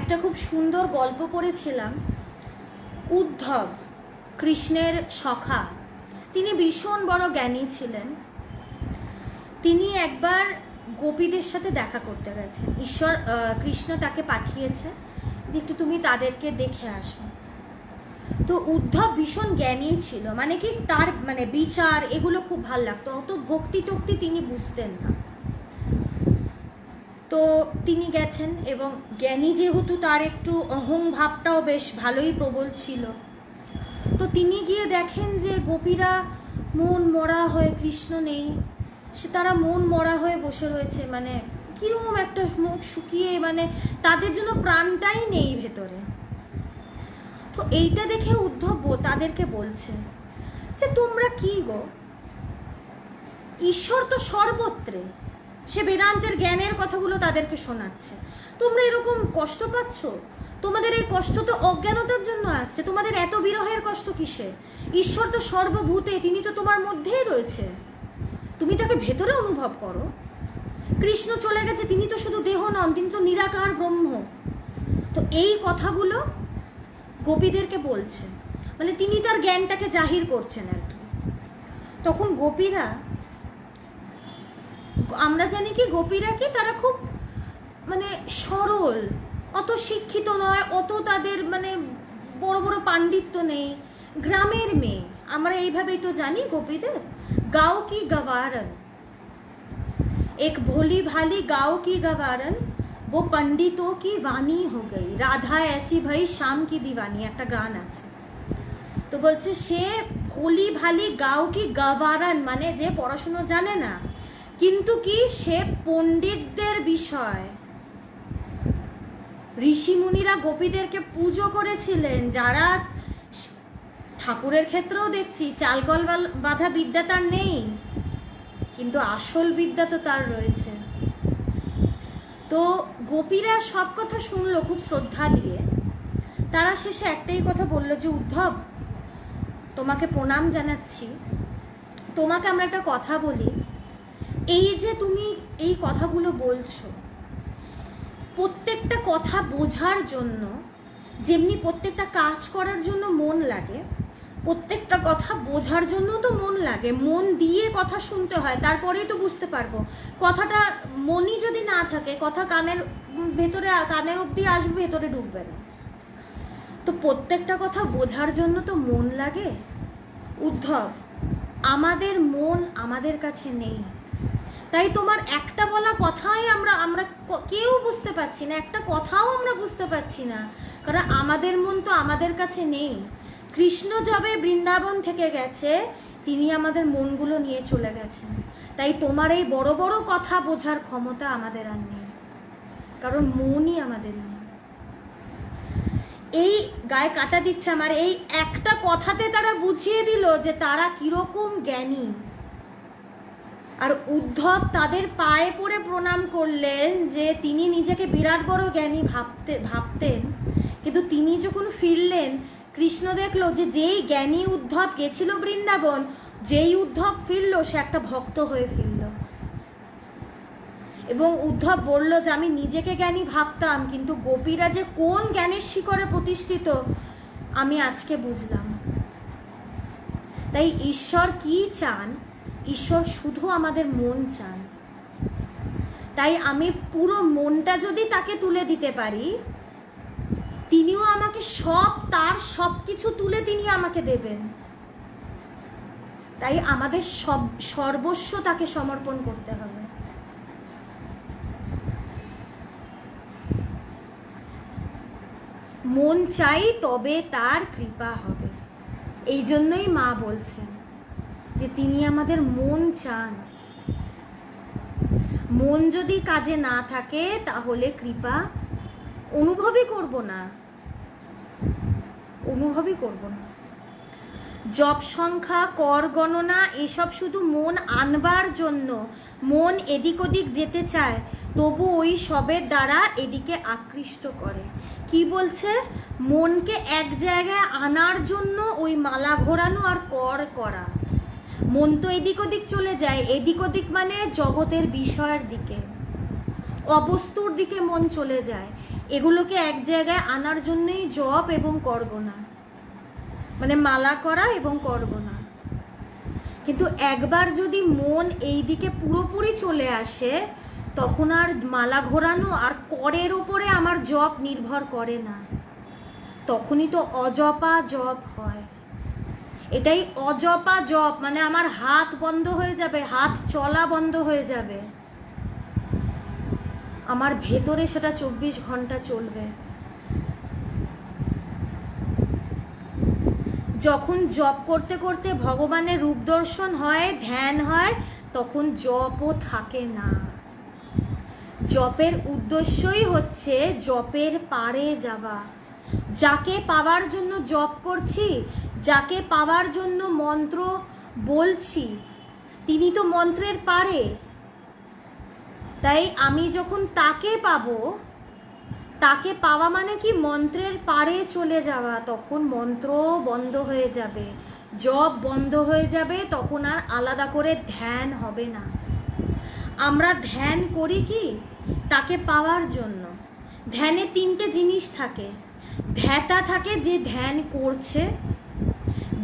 একটা খুব সুন্দর গল্প পড়েছিলাম, উদ্ধব কৃষ্ণের সখা, তিনি ভীষণ বড় জ্ঞানী ছিলেন। তিনি একবার গোপীদের সাথে দেখা করতে গেছেন, কৃষ্ণ তাকে পাঠিয়েছে যে একটু তুমি তাদেরকে দেখে আসো। তো উদ্ধব ভীষণ জ্ঞানী ছিল, মানে কি তার মানে বিচার এগুলো খুব ভাল লাগতো, অত ভক্তি টক্তি তিনি বুঝতেন না। তো তিনি গেছেন এবং জ্ঞানী যেহেতু তার একটু অহং ভাবটাও বেশ ভালোই প্রবল ছিল। তো তিনি গিয়ে দেখেন যে গোপীরা মন মরা হয়ে, কৃষ্ণ নেই, তারা মন মরা হয়ে বসে রয়েছে, মানে কিরকম একটা মুখ শুকিয়ে, মানে তাদের জন্য প্রাণটাই নেই ভেতরে। তো এইটা দেখে উদ্ধব তাদেরকে বলছে যে তোমরা কি গো, ঈশ্বর তো সর্বত্রে, সে বেদান্তের জ্ঞানের কথাগুলো তাদেরকে শোনাচ্ছে, তোমরা এরকম কষ্ট পাচ্ছ, তোমাদের এই কষ্ট তো অজ্ঞানতার জন্য আসছে, তোমাদের এত বিরহের কষ্ট কিসে? ঈশ্বর তো সর্বভূতে, তিনি তো তোমার মধ্যেই রয়েছে, তুমি তাকে ভেতরে অনুভব করো। কৃষ্ণ চলে গেছে, তিনি তো শুধু দেহ নন, তিনি তো নিরাকার ব্রহ্ম। তো এই কথাগুলো গোপীদেরকে বলছে, মানে তিনি তার জ্ঞানটাকে জাহির করছেন আর কি। তখন গোপীরা, আমরা জানি কি গোপীরা কি, তারা খুব মানে সরল, অত শিক্ষিত নয়, অত তাদের মানে বড় বড় পাণ্ডিত্য নেই, গ্রামের মেয়ে, আমরা এইভাবেই তো জানি গোপীদের। गाँव की गवारन, एक भोली भाली गाँव की गवारन, वो पंडितों की वाणी हो गई, राधा ऐसी भई शाम की दीवानी, একটা গান আছে। তো বলছে সে ভোলি ভালি গাঁও কি গওয়ারন, মানে যে পড়াশুনো জানে না কিন্তু কি সে পণ্ডিতদের বিষয়। ঋষি মুনিরা গোপীদেরকে পুজো করেছিলেন, যারা ঠাকুরের ক্ষেত্রেও দেখছি চালগল বাঁধা বিদ্যা তার নেই, কিন্তু আসল বিদ্যা তো তার রয়েছে। তো গোপীরা সব কথা শুনলো খুব শ্রদ্ধা দিয়ে। তারা শেষে একটাই কথা বলল যে উদ্ধব, তোমাকে প্রণাম জানাচ্ছি, তোমাকে আমরা একটা কথা বলি, এই যে তুমি এই কথাগুলো বলছো, প্রত্যেকটা কথা বোঝার জন্য যেমনি প্রত্যেকটা কাজ করার জন্য মন লাগে, প্রত্যেকটা কথা বোঝার জন্য তো মন লাগে, মন দিয়ে কথা শুনতে হয়, তারপরেই তো বুঝতে পারবো। কথাটা মনই যদি না থাকে, কথা কানের ভেতরে, কানের অবধি আসবে, ভেতরে ঢুকবে না। তো প্রত্যেকটা কথা বোঝার জন্য তো মন লাগে। উদ্ধব, আমাদের মন আমাদের কাছে নেই, তাই তোমার একটা বলা কথাই আমরা কেউ বুঝতে পারছি না, একটা কথাও আমরা বুঝতে পারছি না, কারণ আমাদের মন তো আমাদের কাছে নেই। কৃষ্ণ যবে বৃন্দাবন থেকে গেছে, তিনি আমাদের মনগুলো নিয়ে চলে গেছেন, তাই তোমার এই বড় বড় কথা বোঝার ক্ষমতা আমাদের আর নেই, কারণ মনই আমাদের নেই। এই গায়ে কাটা দিচ্ছে আমার, এই একটা কথাতে তারা বুঝিয়ে দিল যে তারা কিরকম জ্ঞানী। আর উদ্ধব তাদের পায়ে পড়ে প্রণাম করলেন যে তিনি নিজেকে বিরাট বড় জ্ঞানী ভাবতেন, কিন্তু তিনি যখন ফিরলেন কৃষ্ণ দেখলো যে যেই জ্ঞানী উদ্ধব গেছিল বৃন্দাবন, যেই উদ্ধব ফিরল সে একটা ভক্ত হয়ে ফিরল। এবং উদ্ধব বলল যে আমি নিজেকে জ্ঞানী ভাবতাম, কিন্তু গোপীরা যে কোন জ্ঞানের শিখরে প্রতিষ্ঠিত আমি আজকে বুঝলাম। তাই ঈশ্বর কি চান? ঈশ্বর শুধু আমাদের মন চান। তাই আমি পুরো মনটা যদি তাকে তুলে দিতে পারি, তিনিও আমাকে তার সব কিছু তুলে তিনি আমাকে দেবেন। তাই আমাদের সর্বস্ব তাকে সমর্পণ করতে হবে। মন চাই তবে তার কৃপা হবে। এই জন্যই মা বলছেন যে তিনি আমাদের মন চান। মন যদি কাজে না থাকে তাহলে কৃপা অনুভবই করব না। জপ সংখ্যা, কর গণনা এসব শুধু মন আনবার জন্য। মন এদিক ওদিক যেতে চায়, তবু ওই সবের দ্বারা এদিকে আকৃষ্ট করে। কি বলছে? মনকে এক জায়গায় আনার জন্য ওই মালা ঘোরানো আর কর করা। মন তো এদিক ওদিক চলে যায়, এদিক ওদিক মানে জগতের বিষয়ের দিকে, অবস্তুর দিকে মন চলে যায়। এগুলোকে এক জায়গায় আনার জন্যই জপ এবং করগণা, মানে মালা করা এবং করগণা। কিন্তু একবার যদি মন এই দিকে পুরোপুরি চলে আসে, তখন আর মালা ঘোরানো আর করের ওপরে আমার জপ নির্ভর করে না, তখনই তো অজপা জপ হয়। এটাই অজপা জপ, মানে আমার হাত বন্ধ হয়ে যাবে, হাত চলা বন্ধ হয়ে যাবে, আমার ভেতরে সেটা 24 ঘন্টা চলবে। যখন জপ করতে করতে ভগবানের রূপ দর্শন হয়, ধ্যান হয়, তখন জপও থাকে না। জপের উদ্দেশ্যই হচ্ছে জপের পারে যাওয়া। যাকে পাওয়ার জন্য জপ করছি, যাকে পাওয়ার জন্য মন্ত্র বলছি, তিনি তো মন্ত্রের পারে। তাই আমি যখন তাকে পাবো, তাকে পাওয়া মানে কি মন্ত্রের পারে চলে যাওয়া, তখন মন্ত্র বন্ধ হয়ে যাবে, জপ বন্ধ হয়ে যাবে, তখন আর আলাদা করে ধ্যান হবে না। আমরা ধ্যান করি কি? তাকে পাওয়ার জন্য। ধ্যানে 3টে জিনিস থাকে। ধ্যাতা থাকে যে ধ্যান করছে,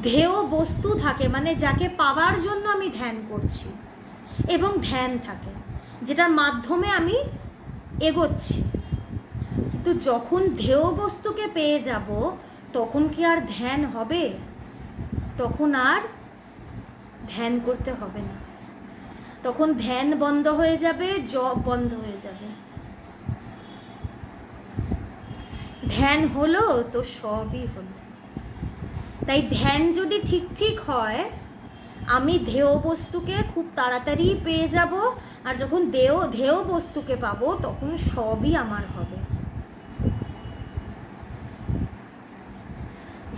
ধ্যেয় বস্তু থাকে মানে যাকে পাওয়ার জন্য আমি ধ্যান করছি, এবং ধ্যান থাকে যেটার মাধ্যমে আমি এগোচ্ছি। কিন্তু যখন ধ্যেয় বস্তুকে পেয়ে যাব, তখন কি আর ধ্যান হবে? তখন আর ধ্যান করতে হবে না, তখন ধ্যান বন্ধ হয়ে যাবে, জপ বন্ধ হয়ে যাবে। ধ্যান হলো তো সবই হলো। তাই ধ্যান যদি ঠিক ঠিক হয়, আমি ধ্যেয় বস্তুকে খুব তাড়াতাড়ি পেয়ে যাব, আর যখন ধ্যেয় বস্তুকে পাবো তখন সবই আমার হবে।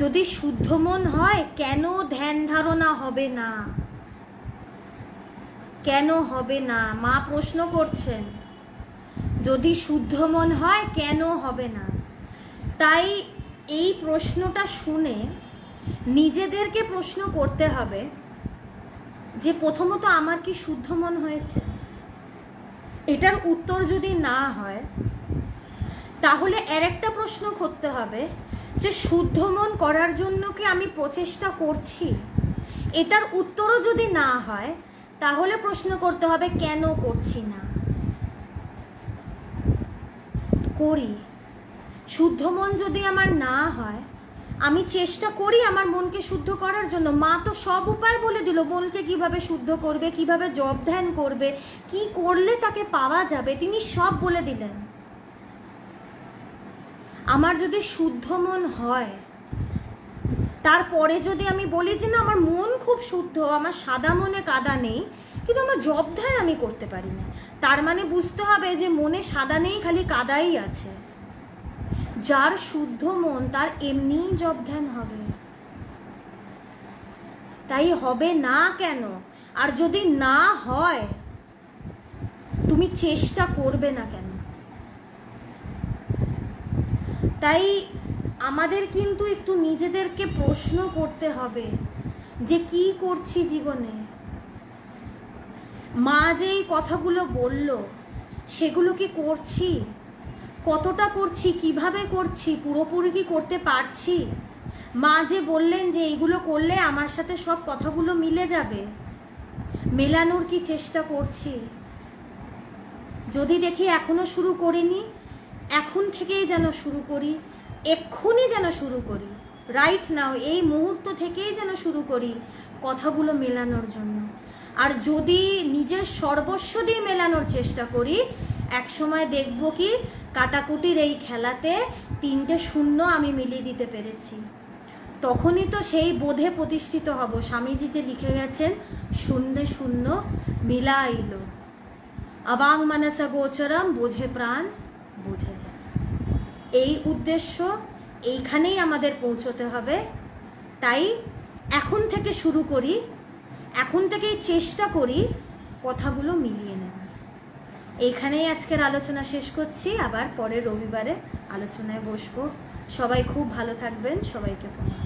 যদি শুদ্ধ মন হয়, কেন ধ্যান ধারণা হবে না? কেন হবে না? মা প্রশ্ন করছেন, যদি শুদ্ধ মন হয় কেন হবে না? তাই এই প্রশ্নটা শুনে নিজেদেরকে প্রশ্ন করতে হবে যে প্রথমত আমার কি শুদ্ধ মন হয়েছে? এটার উত্তর যদি না হয়, তাহলে একটা প্রশ্ন করতে হবে যে শুদ্ধ মন করার জন্য কি আমি প্রচেষ্টা করছি? এটার উত্তরও যদি না হয়, তাহলে প্রশ্ন করতে হবে কেন করছি না। করি। শুদ্ধ মন যদি আমার না হয়, আমি চেষ্টা করি আমার মনকে শুদ্ধ করার জন্য। মা তো সব উপায় বলে দিল, মনকে কিভাবে শুদ্ধ করবে, কিভাবে জপ ধ্যান করবে, কি করলে তাকে পাওয়া যাবে, তিনি সব বলে দিলেন। আমার যদি শুদ্ধ মন হয়, তারপরে যদি আমি বলি যে না আমার মন খুব শুদ্ধ, আমার সাদা মনে কাদা নেই, কিন্তু আমার জপ ধ্যান আমি করতে পারি না, তার মানে বুঝতে হবে যে মনে সাদা নেই, খালি কাদাই আছে। যার শুদ্ধ মন তার এমনিই জপ ধ্যান হবে, তাই হবে না কেন? আর যদি না হয় তুমি চেষ্টা করবে না কেন? তাই আমাদের কিন্তু একটু নিজেদেরকে প্রশ্ন করতে হবে যে কি করছি জীবনে। মা যে এই কথাগুলো বলল সেগুলো কি করছি, কতটা করছি, কিভাবে করছি, পুরোপুরি কি করতে পারছি? মা যে বললেন যে এইগুলো করলে আমার সাথে সব কথাগুলো মিলে যাবে, মেলানোর কি চেষ্টা করছি? যদি দেখি এখনো শুরু করিনি, এখন থেকেই যেন শুরু করি, এক্ষুনি যেন শুরু করি, রাইট নাও, এই মুহূর্ত থেকেই যেন শুরু করি কথাগুলো মেলানোর জন্য। আর যদি নিজের সর্বস্ব দিয়ে মেলানোর চেষ্টা করি, এক সময় দেখব কি কাটাকুটির এই খেলাতে 3টে শূন্য আমি মিলিয়ে দিতে পেরেছি। তখনই তো সেই বোধে প্রতিষ্ঠিত হব। স্বামীজি যে লিখে গেছেন, শূন্যে শূন্য মিলাইল, অবাং মানসা গোচরম, বোঝে প্রাণ বুঝে যায়। এই উদ্দেশ্য, এইখানেই আমাদের পৌঁছতে হবে। তাই এখন থেকে শুরু করি, এখন থেকেই চেষ্টা করি কথাগুলো মিলিয়ে নেওয়ার। এইখানেই আজকের আলোচনা শেষ করছি, আবার পরের রবিবারে আলোচনায় বসবো। সবাই খুব ভালো থাকবেন, সবাইকে প্রণাম।